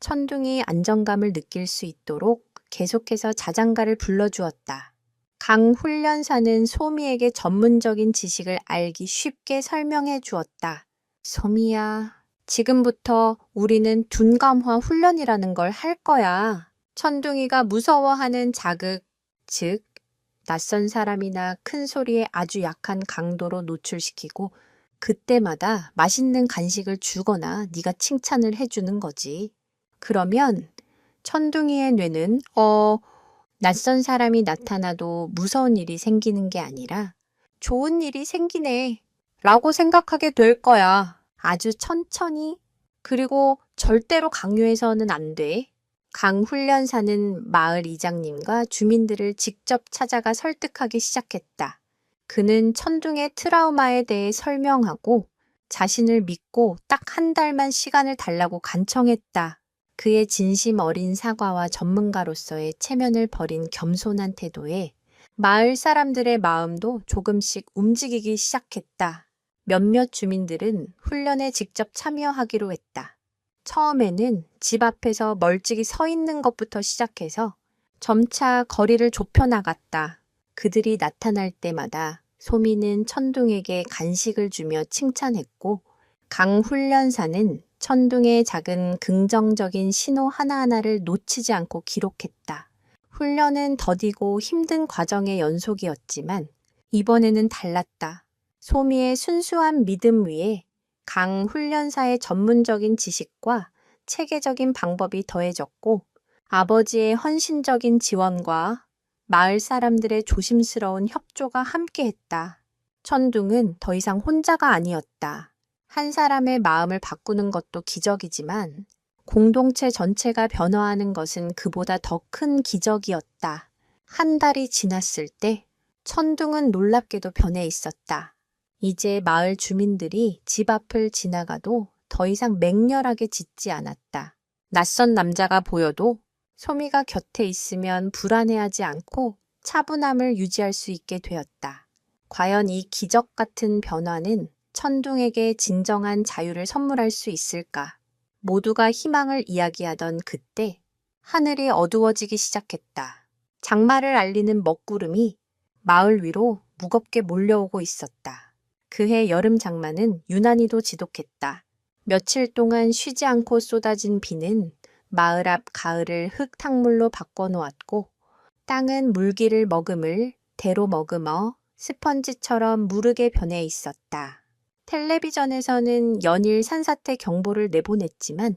천둥이 안정감을 느낄 수 있도록 계속해서 자장가를 불러주었다. 강 훈련사는 소미에게 전문적인 지식을 알기 쉽게 설명해 주었다. 소미야, 지금부터 우리는 둔감화 훈련이라는 걸 할 거야. 천둥이가 무서워하는 자극, 즉 낯선 사람이나 큰 소리에 아주 약한 강도로 노출시키고 그때마다 맛있는 간식을 주거나 네가 칭찬을 해주는 거지. 그러면 천둥이의 뇌는 낯선 사람이 나타나도 무서운 일이 생기는 게 아니라 좋은 일이 생기네 라고 생각하게 될 거야. 아주 천천히. 그리고 절대로 강요해서는 안 돼. 강 훈련사는 마을 이장님과 주민들을 직접 찾아가 설득하기 시작했다. 그는 천둥의 트라우마에 대해 설명하고 자신을 믿고 딱 한 달만 시간을 달라고 간청했다. 그의 진심 어린 사과와 전문가로서의 체면을 버린 겸손한 태도에 마을 사람들의 마음도 조금씩 움직이기 시작했다. 몇몇 주민들은 훈련에 직접 참여하기로 했다. 처음에는 집 앞에서 멀찍이 서 있는 것부터 시작해서 점차 거리를 좁혀나갔다. 그들이 나타날 때마다 소미는 천둥에게 간식을 주며 칭찬했고 강 훈련사는 천둥의 작은 긍정적인 신호 하나하나를 놓치지 않고 기록했다. 훈련은 더디고 힘든 과정의 연속이었지만 이번에는 달랐다. 소미의 순수한 믿음 위에 강 훈련사의 전문적인 지식과 체계적인 방법이 더해졌고 아버지의 헌신적인 지원과 마을 사람들의 조심스러운 협조가 함께했다. 천둥은 더 이상 혼자가 아니었다. 한 사람의 마음을 바꾸는 것도 기적이지만 공동체 전체가 변화하는 것은 그보다 더 큰 기적이었다. 한 달이 지났을 때 천둥은 놀랍게도 변해 있었다. 이제 마을 주민들이 집 앞을 지나가도 더 이상 맹렬하게 짖지 않았다. 낯선 남자가 보여도 소미가 곁에 있으면 불안해하지 않고 차분함을 유지할 수 있게 되었다. 과연 이 기적 같은 변화는 천둥에게 진정한 자유를 선물할 수 있을까? 모두가 희망을 이야기하던 그때 하늘이 어두워지기 시작했다. 장마를 알리는 먹구름이 마을 위로 무겁게 몰려오고 있었다. 그해 여름 장마는 유난히도 지독했다. 며칠 동안 쉬지 않고 쏟아진 비는 마을 앞 가을을 흙탕물로 바꿔놓았고 땅은 물기를 머금을 대로 머금어 스펀지처럼 무르게 변해 있었다. 텔레비전에서는 연일 산사태 경보를 내보냈지만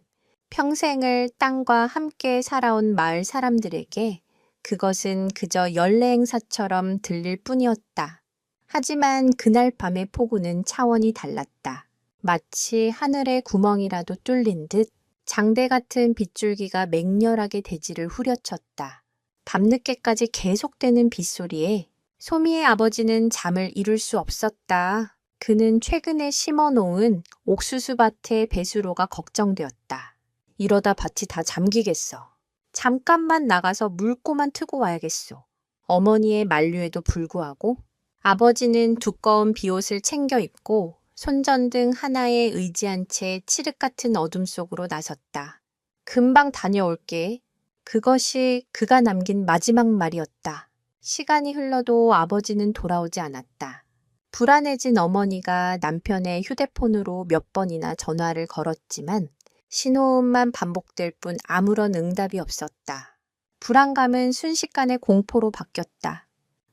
평생을 땅과 함께 살아온 마을 사람들에게 그것은 그저 연례 행사처럼 들릴 뿐이었다. 하지만 그날 밤의 폭우는 차원이 달랐다. 마치 하늘의 구멍이라도 뚫린 듯 장대 같은 빗줄기가 맹렬하게 대지를 후려쳤다. 밤늦게까지 계속되는 빗소리에 소미의 아버지는 잠을 이룰 수 없었다. 그는 최근에 심어놓은 옥수수밭의 배수로가 걱정되었다. 이러다 밭이 다 잠기겠어. 잠깐만 나가서 물꼬만 트고 와야겠소. 어머니의 만류에도 불구하고 아버지는 두꺼운 비옷을 챙겨 입고 손전등 하나에 의지한 채 칠흑 같은 어둠 속으로 나섰다. 금방 다녀올게. 그것이 그가 남긴 마지막 말이었다. 시간이 흘러도 아버지는 돌아오지 않았다. 불안해진 어머니가 남편의 휴대폰으로 몇 번이나 전화를 걸었지만 신호음만 반복될 뿐 아무런 응답이 없었다. 불안감은 순식간에 공포로 바뀌었다.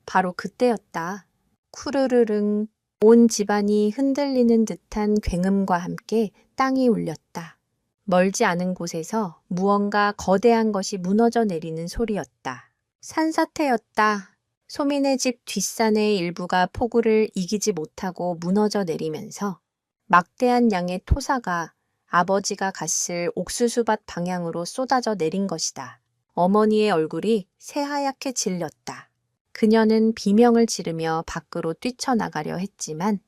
바로 그때였다. 쿠르르릉 온 집안이 흔들리는 듯한 굉음과 함께 땅이 울렸다. 멀지 않은 곳에서 무언가 거대한 것이 무너져 내리는 소리였다. 산사태였다. 소민의 집 뒷산의 일부가 폭우를 이기지 못하고 무너져 내리면서 막대한 양의 토사가 아버지가 갔을 옥수수밭 방향으로 쏟아져 내린 것이다. 어머니의 얼굴이 새하얗게 질렸다. 그녀는 비명을 지르며 밖으로 뛰쳐나가려 했지만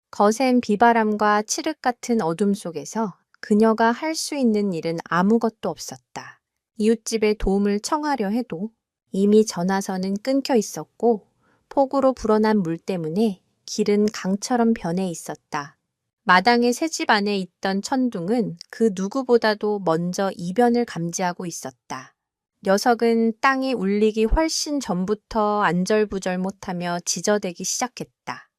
거센 비바람과 칠흑 같은 어둠 속에서 그녀가 할 수 있는 일은 아무것도 없었다. 이웃집에 도움을 청하려 해도 이미 전화선은 끊겨 있었고 폭우로 불어난 물 때문에 길은 강처럼 변해 있었다. 마당의 새집 안에 있던 천둥은 그 누구보다도 먼저 이변을 감지하고 있었다. 녀석은 땅이 울리기 훨씬 전부터 안절부절 못하며 지저대기 시작했다.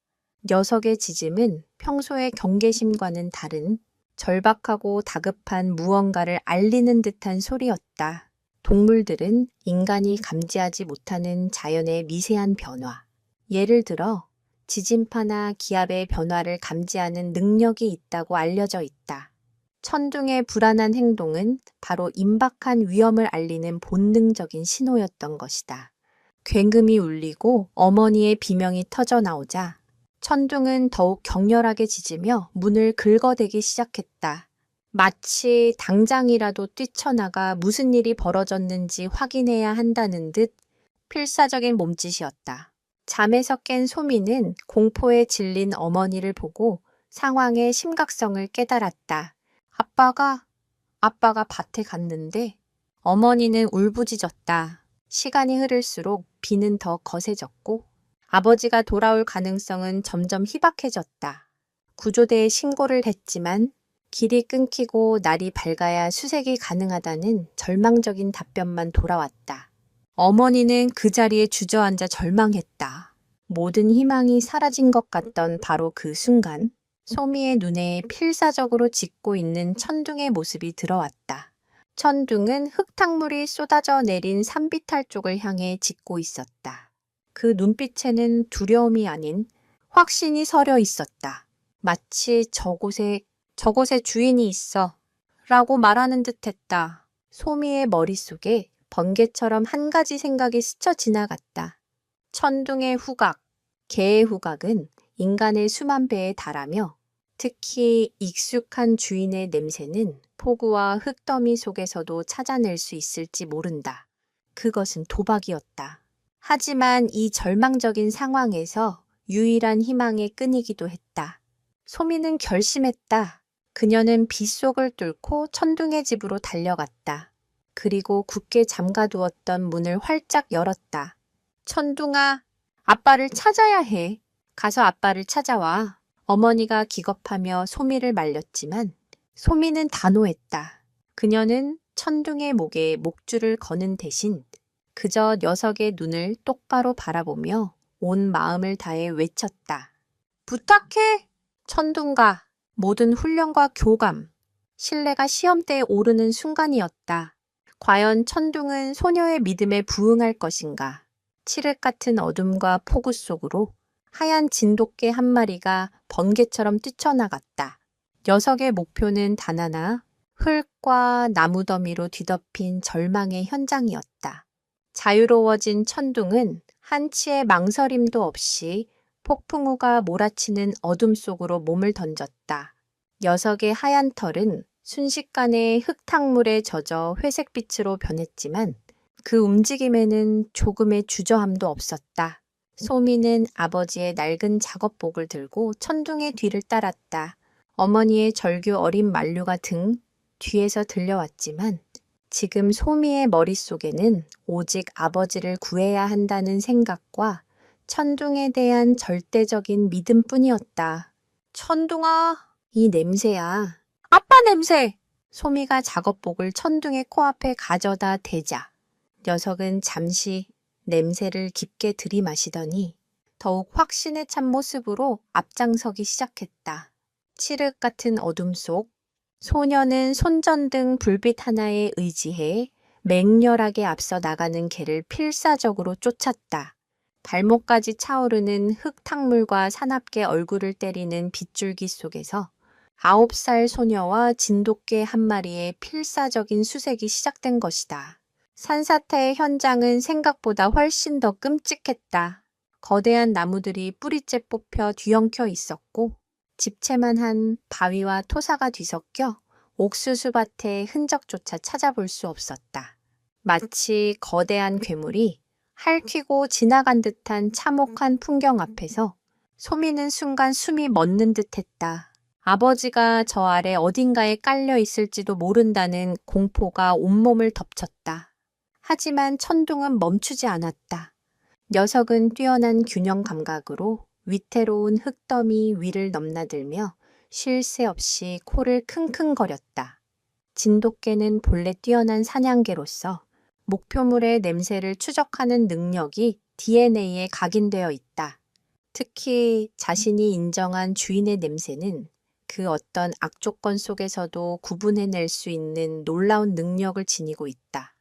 녀석의 짖음은 평소의 경계심과는 다른 절박하고 다급한 무언가를 알리는 듯한 소리였다. 동물들은 인간이 감지하지 못하는 자연의 미세한 변화, 예를 들어 지진파나 기압의 변화를 감지하는 능력이 있다고 알려져 있다. 천둥의 불안한 행동은 바로 임박한 위험을 알리는 본능적인 신호였던 것이다. 굉음이 울리고 어머니의 비명이 터져 나오자 천둥은 더욱 격렬하게 짖으며 문을 긁어대기 시작했다. 마치 당장이라도 뛰쳐나가 무슨 일이 벌어졌는지 확인해야 한다는 듯 필사적인 몸짓이었다. 잠에서 깬 소미는 공포에 질린 어머니를 보고 상황의 심각성을 깨달았다. 아빠가 밭에 갔는데 어머니는 울부짖었다. 시간이 흐를수록 비는 더 거세졌고 아버지가 돌아올 가능성은 점점 희박해졌다. 구조대에 신고를 했지만 길이 끊기고 날이 밝아야 수색이 가능하다는 절망적인 답변만 돌아왔다. 어머니는 그 자리에 주저앉아 절망했다. 모든 희망이 사라진 것 같던 바로 그 순간 소미의 눈에 필사적으로 짖고 있는 천둥의 모습이 들어왔다. 천둥은 흙탕물이 쏟아져 내린 산비탈 쪽을 향해 짖고 있었다. 그 눈빛에는 두려움이 아닌 확신이 서려 있었다. 마치 저곳에 주인이 있어 라고 말하는 듯했다. 소미의 머릿속에 번개처럼 한 가지 생각이 스쳐 지나갔다. 천둥의 후각, 개의 후각은 인간의 수만 배에 달하며 특히 익숙한 주인의 냄새는 폭우와 흙더미 속에서도 찾아낼 수 있을지 모른다. 그것은 도박이었다. 하지만 이 절망적인 상황에서 유일한 희망의 끈이기도 했다. 소미는 결심했다. 그녀는 빗속을 뚫고 천둥의 집으로 달려갔다. 그리고 굳게 잠가두었던 문을 활짝 열었다. 천둥아, 아빠를 찾아야 해. 가서 아빠를 찾아와. 어머니가 기겁하며 소미를 말렸지만 소미는 단호했다. 그녀는 천둥의 목에 목줄을 거는 대신 그저 녀석의 눈을 똑바로 바라보며 온 마음을 다해 외쳤다. 부탁해! 천둥가, 모든 훈련과 교감, 신뢰가 시험대에 오르는 순간이었다. 과연 천둥은 소녀의 믿음에 부응할 것인가? 칠흑 같은 어둠과 폭우 속으로 하얀 진돗개 한 마리가 번개처럼 뛰쳐나갔다. 녀석의 목표는 단 하나, 흙과 나무더미로 뒤덮인 절망의 현장이었다. 자유로워진 천둥은 한치의 망설임도 없이 폭풍우가 몰아치는 어둠 속으로 몸을 던졌다. 녀석의 하얀 털은 순식간에 흙탕물에 젖어 회색빛으로 변했지만 그 움직임에는 조금의 주저함도 없었다. 소미는 아버지의 낡은 작업복을 들고 천둥의 뒤를 따랐다. 어머니의 절규 어린 만류가 등 뒤에서 들려왔지만 지금 소미의 머릿속에는 오직 아버지를 구해야 한다는 생각과 천둥에 대한 절대적인 믿음뿐이었다. 천둥아, 이 냄새야. 아빠 냄새! 소미가 작업복을 천둥의 코앞에 가져다 대자 녀석은 잠시 냄새를 깊게 들이마시더니 더욱 확신에 찬 모습으로 앞장서기 시작했다. 칠흑 같은 어둠 속 소녀는 손전등 불빛 하나에 의지해 맹렬하게 앞서 나가는 개를 필사적으로 쫓았다. 발목까지 차오르는 흙탕물과 사납게 얼굴을 때리는 빗줄기 속에서 9살 소녀와 진돗개 한 마리의 필사적인 수색이 시작된 것이다. 산사태의 현장은 생각보다 훨씬 더 끔찍했다. 거대한 나무들이 뿌리째 뽑혀 뒤엉켜 있었고 집채만 한 바위와 토사가 뒤섞여 옥수수밭의 흔적조차 찾아볼 수 없었다. 마치 거대한 괴물이 핥히고 지나간 듯한 참혹한 풍경 앞에서 소미는 순간 숨이 멎는 듯했다. 아버지가 저 아래 어딘가에 깔려 있을지도 모른다는 공포가 온몸을 덮쳤다. 하지만 천둥은 멈추지 않았다. 녀석은 뛰어난 균형 감각으로 위태로운 흙더미 위를 넘나들며 쉴 새 없이 코를 킁킁거렸다. 진돗개는 본래 뛰어난 사냥개로서 목표물의 냄새를 추적하는 능력이 DNA에 각인되어 있다. 특히 자신이 인정한 주인의 냄새는 그 어떤 악조건 속에서도 구분해낼 수 있는 놀라운 능력을 지니고 있다.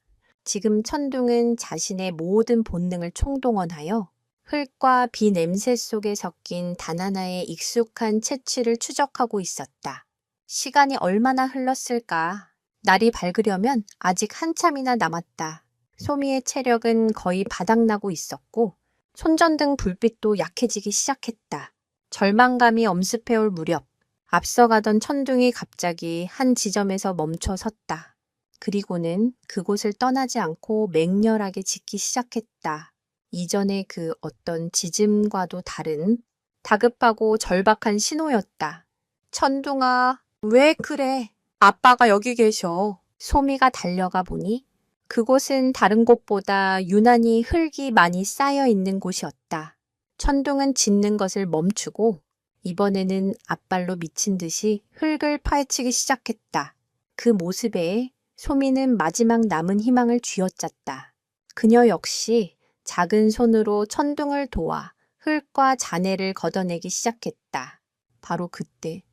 지금 천둥은 자신의 모든 본능을 총동원하여 흙과 비 냄새 속에 섞인 단 하나의 익숙한 채취를 추적하고 있었다. 시간이 얼마나 흘렀을까? 날이 밝으려면 아직 한참이나 남았다. 소미의 체력은 거의 바닥나고 있었고 손전등 불빛도 약해지기 시작했다. 절망감이 엄습해올 무렵 앞서가던 천둥이 갑자기 한 지점에서 멈춰 섰다. 그리고는 그곳을 떠나지 않고 맹렬하게 짖기 시작했다. 이전의 그 어떤 짖음과도 다른 다급하고 절박한 신호였다. 천둥아, 왜 그래? 아빠가 여기 계셔. 소미가 달려가 보니 그곳은 다른 곳보다 유난히 흙이 많이 쌓여 있는 곳이었다. 천둥은 짖는 것을 멈추고 이번에는 앞발로 미친 듯이 흙을 파헤치기 시작했다. 그 모습에 소미는 마지막 남은 희망을 쥐어짰다. 그녀 역시 작은 손으로 천둥을 도와 흙과 잔해를 걷어내기 시작했다. 바로 그때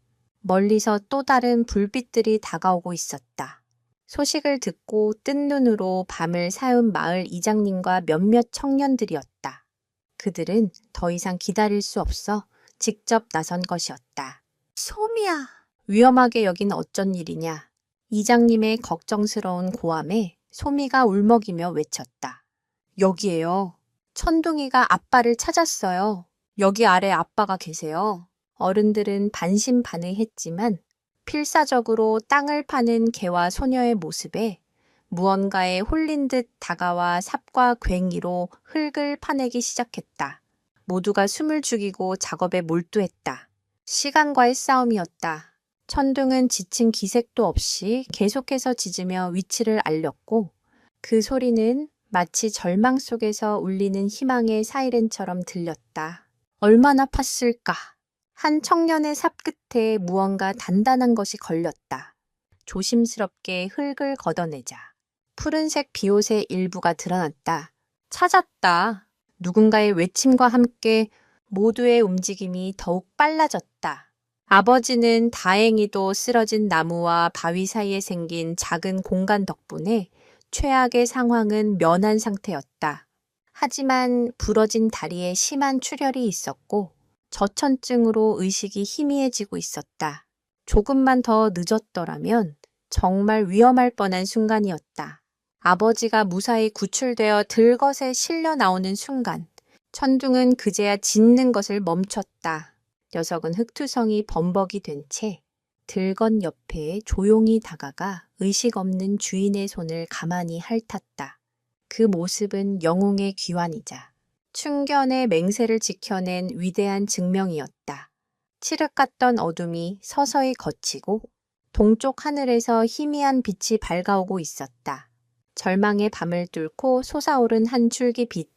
멀리서 또 다른 불빛들이 다가오고 있었다. 소식을 듣고 뜬 눈으로 밤을 새운 마을 이장님과 몇몇 청년들이었다. 그들은 더 이상 기다릴 수 없어 직접 나선 것이었다. 소미야! 위험하게 여긴 어쩐 일이냐? 이장님의 걱정스러운 고함에 소미가 울먹이며 외쳤다. 여기에요. 천둥이가 아빠를 찾았어요. 여기 아래 아빠가 계세요. 어른들은 반신반의했지만 필사적으로 땅을 파는 개와 소녀의 모습에 무언가에 홀린 듯 다가와 삽과 괭이로 흙을 파내기 시작했다. 모두가 숨을 죽이고 작업에 몰두했다. 시간과의 싸움이었다. 천둥은 지친 기색도 없이 계속해서 짖으며 위치를 알렸고 그 소리는 마치 절망 속에서 울리는 희망의 사이렌처럼 들렸다. 얼마나 팠을까? 한 청년의 삽 끝에 무언가 단단한 것이 걸렸다. 조심스럽게 흙을 걷어내자 푸른색 비옷의 일부가 드러났다. 찾았다. 누군가의 외침과 함께 모두의 움직임이 더욱 빨라졌다. 아버지는 다행히도 쓰러진 나무와 바위 사이에 생긴 작은 공간 덕분에 최악의 상황은 면한 상태였다. 하지만 부러진 다리에 심한 출혈이 있었고 저천증으로 의식이 희미해지고 있었다. 조금만 더 늦었더라면 정말 위험할 뻔한 순간이었다. 아버지가 무사히 구출되어 들것에 실려 나오는 순간 천둥은 그제야 짖는 것을 멈췄다. 녀석은 흑투성이 범벅이 된 채 들것 옆에 조용히 다가가 의식 없는 주인의 손을 가만히 핥았다. 그 모습은 영웅의 귀환이자 충견의 맹세를 지켜낸 위대한 증명이었다. 칠흑 같던 어둠이 서서히 걷히고 동쪽 하늘에서 희미한 빛이 밝아오고 있었다. 절망의 밤을 뚫고 솟아오른 한 줄기 빛.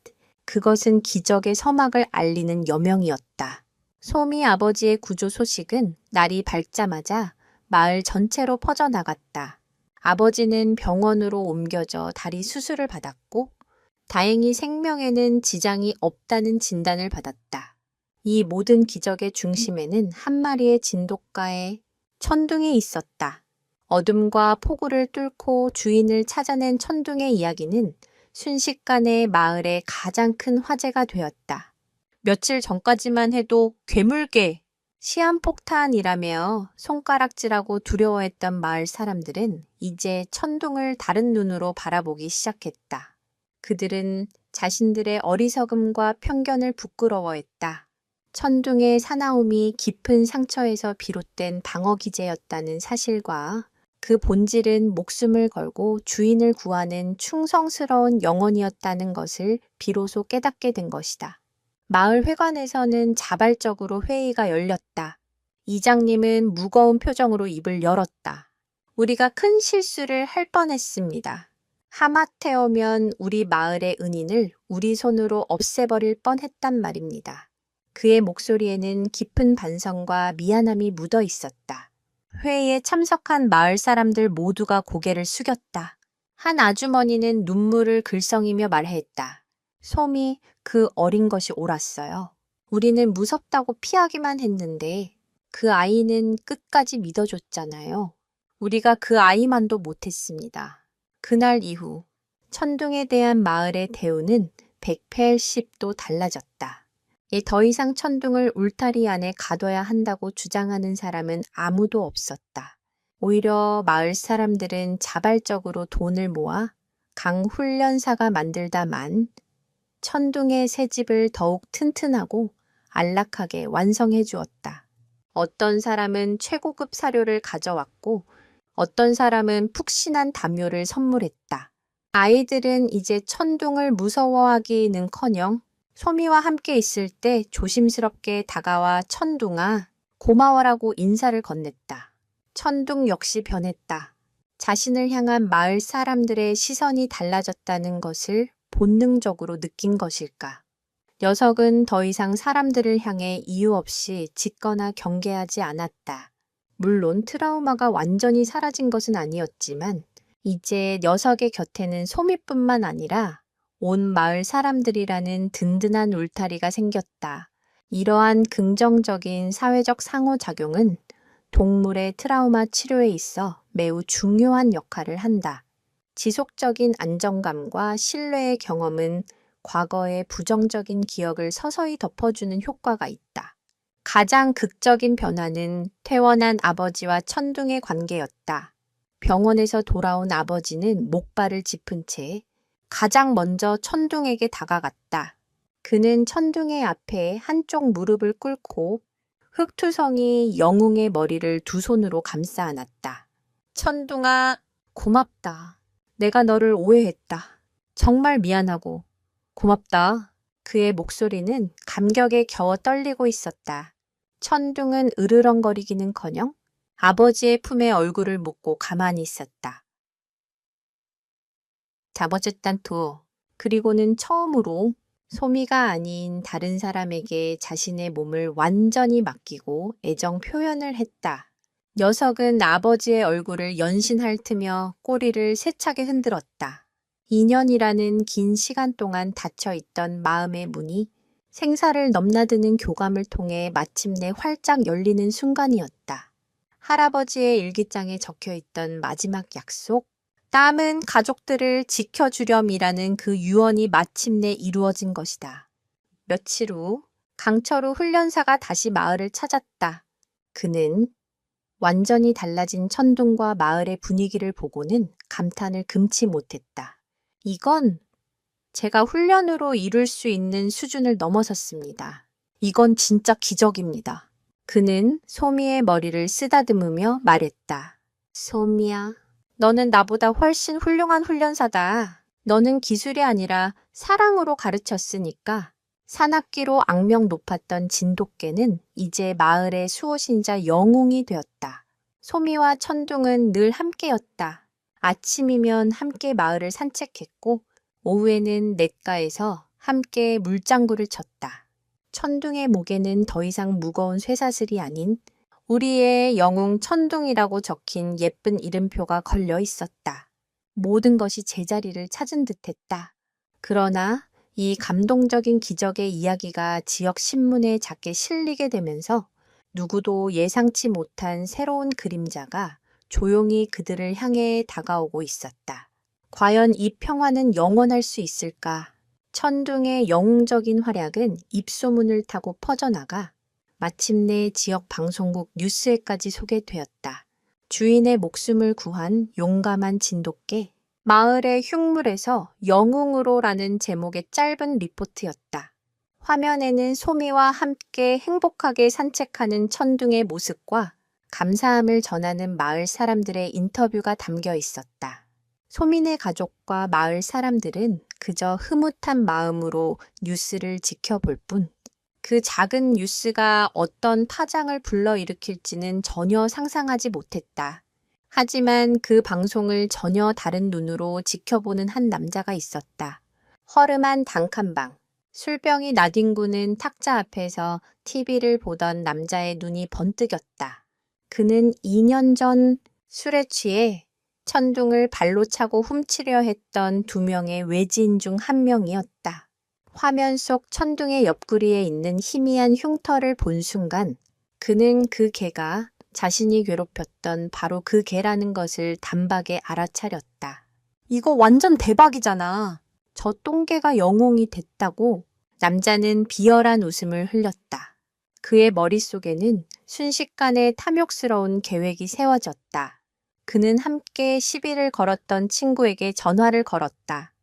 그것은 기적의 서막을 알리는 여명이었다. 소미 아버지의 구조 소식은 날이 밝자마자 마을 전체로 퍼져나갔다. 아버지는 병원으로 옮겨져 다리 수술을 받았고 다행히 생명에는 지장이 없다는 진단을 받았다. 이 모든 기적의 중심에는 한 마리의 진돗가의 천둥이 있었다. 어둠과 폭우를 뚫고 주인을 찾아낸 천둥의 이야기는 순식간에 마을의 가장 큰 화제가 되었다. 며칠 전까지만 해도 괴물개, 시한폭탄이라며 손가락질하고 두려워했던 마을 사람들은 이제 천둥을 다른 눈으로 바라보기 시작했다. 그들은 자신들의 어리석음과 편견을 부끄러워했다. 천둥의 사나움이 깊은 상처에서 비롯된 방어 기제였다는 사실과 그 본질은 목숨을 걸고 주인을 구하는 충성스러운 영혼이었다는 것을 비로소 깨닫게 된 것이다. 마을 회관에서는 자발적으로 회의가 열렸다. 이장님은 무거운 표정으로 입을 열었다. 우리가 큰 실수를 할 뻔했습니다. 하마테오면 우리 마을의 은인을 우리 손으로 없애버릴 뻔했단 말입니다. 그의 목소리에는 깊은 반성과 미안함이 묻어 있었다. 회의에 참석한 마을 사람들 모두가 고개를 숙였다. 한 아주머니는 눈물을 글썽이며 말했다. 솜이 그 어린 것이 옳았어요. 우리는 무섭다고 피하기만 했는데 그 아이는 끝까지 믿어줬잖아요. 우리가 그 아이만도 못했습니다. 그날 이후 천둥에 대한 마을의 대우는 180도 달라졌다. 더 이상 천둥을 울타리 안에 가둬야 한다고 주장하는 사람은 아무도 없었다. 오히려 마을 사람들은 자발적으로 돈을 모아 강훈련사가 만들다만 천둥의 새집을 더욱 튼튼하고 안락하게 완성해 주었다. 어떤 사람은 최고급 사료를 가져왔고 어떤 사람은 푹신한 담요를 선물했다. 아이들은 이제 천둥을 무서워하기는커녕 소미와 함께 있을 때 조심스럽게 다가와 천둥아, 고마워라고 인사를 건넸다. 천둥 역시 변했다. 자신을 향한 마을 사람들의 시선이 달라졌다는 것을 본능적으로 느낀 것일까. 녀석은 더 이상 사람들을 향해 이유 없이 짖거나 경계하지 않았다. 물론 트라우마가 완전히 사라진 것은 아니었지만 이제 녀석의 곁에는 소미뿐만 아니라 온 마을 사람들이라는 든든한 울타리가 생겼다. 이러한 긍정적인 사회적 상호작용은 동물의 트라우마 치료에 있어 매우 중요한 역할을 한다. 지속적인 안정감과 신뢰의 경험은 과거의 부정적인 기억을 서서히 덮어주는 효과가 있다. 가장 극적인 변화는 퇴원한 아버지와 천둥의 관계였다. 병원에서 돌아온 아버지는 목발을 짚은 채 가장 먼저 천둥에게 다가갔다. 그는 천둥의 앞에 한쪽 무릎을 꿇고 흑투성이 영웅의 머리를 두 손으로 감싸 안았다. 천둥아, 고맙다. 내가 너를 오해했다. 정말 미안하고 고맙다. 그의 목소리는 감격에 겨워 떨리고 있었다. 천둥은 으르렁거리기는커녕 아버지의 품에 얼굴을 묻고 가만히 있었다. 다버졌단토. 그리고는 처음으로 소미가 아닌 다른 사람에게 자신의 몸을 완전히 맡기고 애정 표현을 했다. 녀석은 아버지의 얼굴을 연신핥으며 꼬리를 세차게 흔들었다. 2년이라는 긴 시간 동안 닫혀있던 마음의 문이 생사를 넘나드는 교감을 통해 마침내 활짝 열리는 순간이었다. 할아버지의 일기장에 적혀있던 마지막 약속, 남은 가족들을 지켜주렴이라는 그 유언이 마침내 이루어진 것이다. 며칠 후 강철우 훈련사가 다시 마을을 찾았다. 그는 완전히 달라진 천둥과 마을의 분위기를 보고는 감탄을 금치 못했다. 이건 제가 훈련으로 이룰 수 있는 수준을 넘어섰습니다. 이건 진짜 기적입니다. 그는 소미의 머리를 쓰다듬으며 말했다. 소미야, 너는 나보다 훨씬 훌륭한 훈련사다. 너는 기술이 아니라 사랑으로 가르쳤으니까. 산악기로 악명 높았던 진돗개는 이제 마을의 수호신자 영웅이 되었다. 소미와 천둥은 늘 함께였다. 아침이면 함께 마을을 산책했고 오후에는 냇가에서 함께 물장구를 쳤다. 천둥의 목에는 더 이상 무거운 쇠사슬이 아닌 우리의 영웅 천둥이라고 적힌 예쁜 이름표가 걸려 있었다. 모든 것이 제자리를 찾은 듯했다. 그러나 이 감동적인 기적의 이야기가 지역 신문에 작게 실리게 되면서 누구도 예상치 못한 새로운 그림자가 조용히 그들을 향해 다가오고 있었다. 과연 이 평화는 영원할 수 있을까? 천둥의 영웅적인 활약은 입소문을 타고 퍼져나가 마침내 지역 방송국 뉴스에까지 소개되었다. 주인의 목숨을 구한 용감한 진돗개, 마을의 흉물에서 영웅으로라는 제목의 짧은 리포트였다. 화면에는 소미와 함께 행복하게 산책하는 천둥의 모습과 감사함을 전하는 마을 사람들의 인터뷰가 담겨 있었다. 소민의 가족과 마을 사람들은 그저 흐뭇한 마음으로 뉴스를 지켜볼 뿐, 그 작은 뉴스가 어떤 파장을 불러일으킬지는 전혀 상상하지 못했다. 하지만 그 방송을 전혀 다른 눈으로 지켜보는 한 남자가 있었다. 허름한 단칸방. 술병이 나뒹구는 탁자 앞에서 TV를 보던 남자의 눈이 번뜩였다. 그는 2년 전 술에 취해 천둥을 발로 차고 훔치려 했던 2명의 외지인 중 한 명이었다. 화면 속 천둥의 옆구리에 있는 희미한 흉터를 본 순간 그는 그 개가 자신이 괴롭혔던 바로 그 개라는 것을 단박에 알아차렸다. 이거 완전 대박이잖아. 저 똥개가 영웅이 됐다고. 남자는 비열한 웃음을 흘렸다. 그의 머릿속에는 순식간에 탐욕스러운 계획이 세워졌다. 그는 함께 시비를 걸었던 친구에게 전화를 걸었다.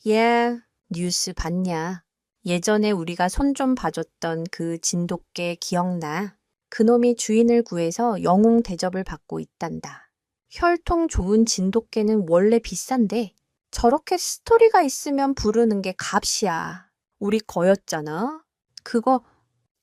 예, 뉴스 봤냐? 예전에 우리가 손 좀 봐줬던 그 진돗개 기억나? 그놈이 주인을 구해서 영웅 대접을 받고 있단다. 혈통 좋은 진돗개는 원래 비싼데 저렇게 스토리가 있으면 부르는 게 값이야. 우리 거였잖아. 그거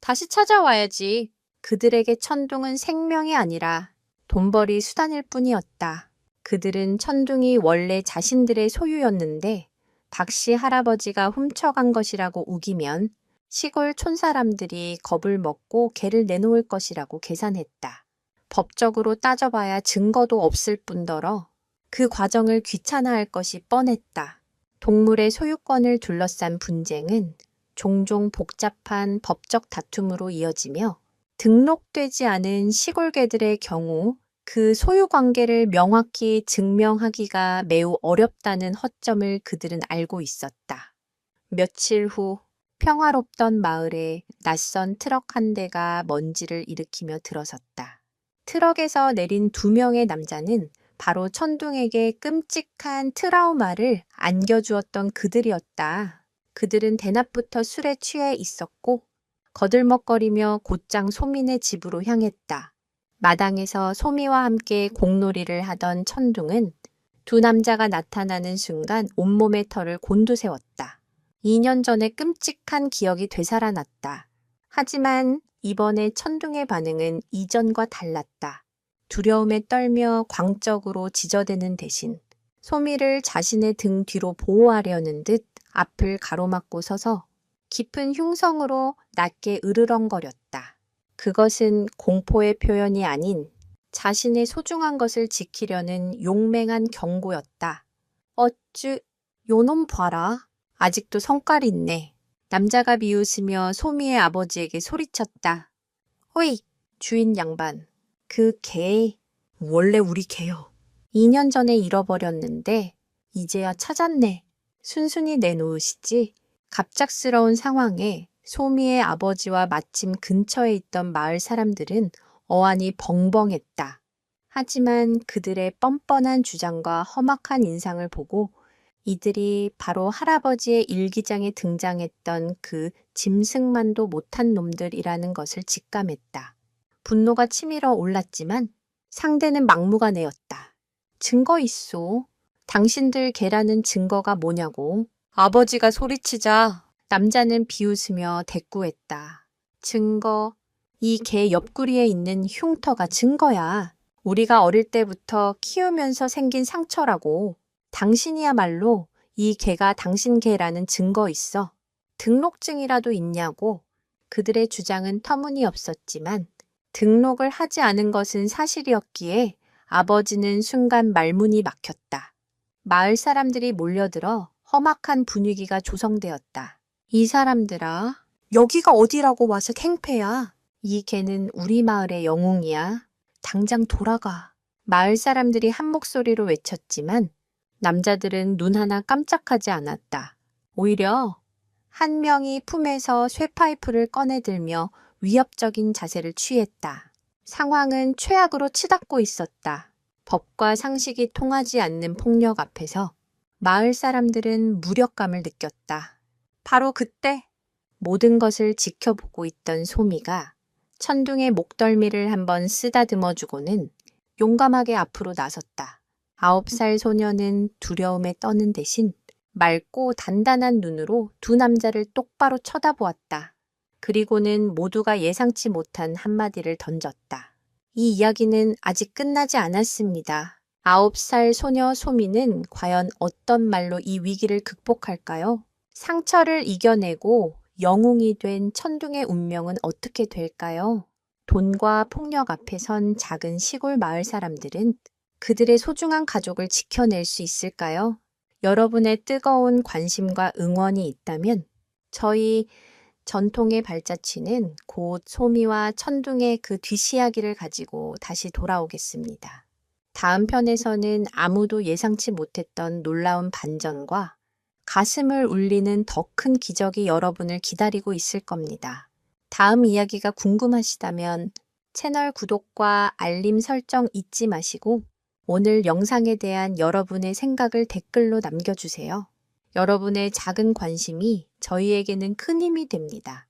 다시 찾아와야지. 그들에게 천둥은 생명이 아니라 돈벌이 수단일 뿐이었다. 그들은 천둥이 원래 자신들의 소유였는데 박씨 할아버지가 훔쳐간 것이라고 우기면 시골 촌사람들이 겁을 먹고 개를 내놓을 것이라고 계산했다. 법적으로 따져봐야 증거도 없을 뿐더러 그 과정을 귀찮아할 것이 뻔했다. 동물의 소유권을 둘러싼 분쟁은 종종 복잡한 법적 다툼으로 이어지며 등록되지 않은 시골 개들의 경우 그 소유 관계를 명확히 증명하기가 매우 어렵다는 허점을 그들은 알고 있었다. 며칠 후 평화롭던 마을에 낯선 트럭 한 대가 먼지를 일으키며 들어섰다. 트럭에서 내린 2명의 남자는 바로 천둥에게 끔찍한 트라우마를 안겨주었던 그들이었다. 그들은 대낮부터 술에 취해 있었고 거들먹거리며 곧장 소민의 집으로 향했다. 마당에서 소미와 함께 공놀이를 하던 천둥은 2 남자가 나타나는 순간 온몸의 털을 곤두세웠다. 2년 전의 끔찍한 기억이 되살아났다. 하지만 이번에 천둥의 반응은 이전과 달랐다. 두려움에 떨며 광적으로 지저대는 대신 소미를 자신의 등 뒤로 보호하려는 듯 앞을 가로막고 서서 깊은 흉성으로 낮게 으르렁거렸다. 그것은 공포의 표현이 아닌 자신의 소중한 것을 지키려는 용맹한 경고였다. 어쭈, 요놈 봐라. 아직도 성깔이 있네. 남자가 비웃으며 소미의 아버지에게 소리쳤다. 호이, 주인 양반. 그 개, 원래 우리 개요. 2년 전에 잃어버렸는데 이제야 찾았네. 순순히 내놓으시지. 갑작스러운 상황에 소미의 아버지와 마침 근처에 있던 마을 사람들은 어안이 벙벙했다. 하지만 그들의 뻔뻔한 주장과 험악한 인상을 보고 이들이 바로 할아버지의 일기장에 등장했던 그 짐승만도 못한 놈들이라는 것을 직감했다. 분노가 치밀어 올랐지만 상대는 막무가내였다. 증거 있소. 당신들 개라는 증거가 뭐냐고. 아버지가 소리치자 남자는 비웃으며 대꾸했다. 증거. 이 개 옆구리에 있는 흉터가 증거야. 우리가 어릴 때부터 키우면서 생긴 상처라고. 당신이야말로 이 개가 당신 개라는 증거 있어. 등록증이라도 있냐고. 그들의 주장은 터무니없었지만 등록을 하지 않은 것은 사실이었기에 아버지는 순간 말문이 막혔다. 마을 사람들이 몰려들어 험악한 분위기가 조성되었다. 이 사람들아, 여기가 어디라고 와서 행패야. 이 개는 우리 마을의 영웅이야. 당장 돌아가. 마을 사람들이 한 목소리로 외쳤지만 남자들은 눈 하나 깜짝하지 않았다. 오히려 한 명이 품에서 쇠파이프를 꺼내들며 위협적인 자세를 취했다. 상황은 최악으로 치닫고 있었다. 법과 상식이 통하지 않는 폭력 앞에서 마을 사람들은 무력감을 느꼈다. 바로 그때 모든 것을 지켜보고 있던 소미가 천둥의 목덜미를 한번 쓰다듬어주고는 용감하게 앞으로 나섰다. 9살 소녀는 두려움에 떠는 대신 맑고 단단한 눈으로 두 남자를 똑바로 쳐다보았다. 그리고는 모두가 예상치 못한 한마디를 던졌다. 이 이야기는 아직 끝나지 않았습니다. 9살 소녀 소미는 과연 어떤 말로 이 위기를 극복할까요? 상처를 이겨내고 영웅이 된 천둥의 운명은 어떻게 될까요? 돈과 폭력 앞에 선 작은 시골 마을 사람들은 그들의 소중한 가족을 지켜낼 수 있을까요? 여러분의 뜨거운 관심과 응원이 있다면 저희 전통의 발자취는 곧 소미와 천둥의 그 뒷이야기를 가지고 다시 돌아오겠습니다. 다음 편에서는 아무도 예상치 못했던 놀라운 반전과 가슴을 울리는 더 큰 기적이 여러분을 기다리고 있을 겁니다. 다음 이야기가 궁금하시다면 채널 구독과 알림 설정 잊지 마시고 오늘 영상에 대한 여러분의 생각을 댓글로 남겨주세요. 여러분의 작은 관심이 저희에게는 큰 힘이 됩니다.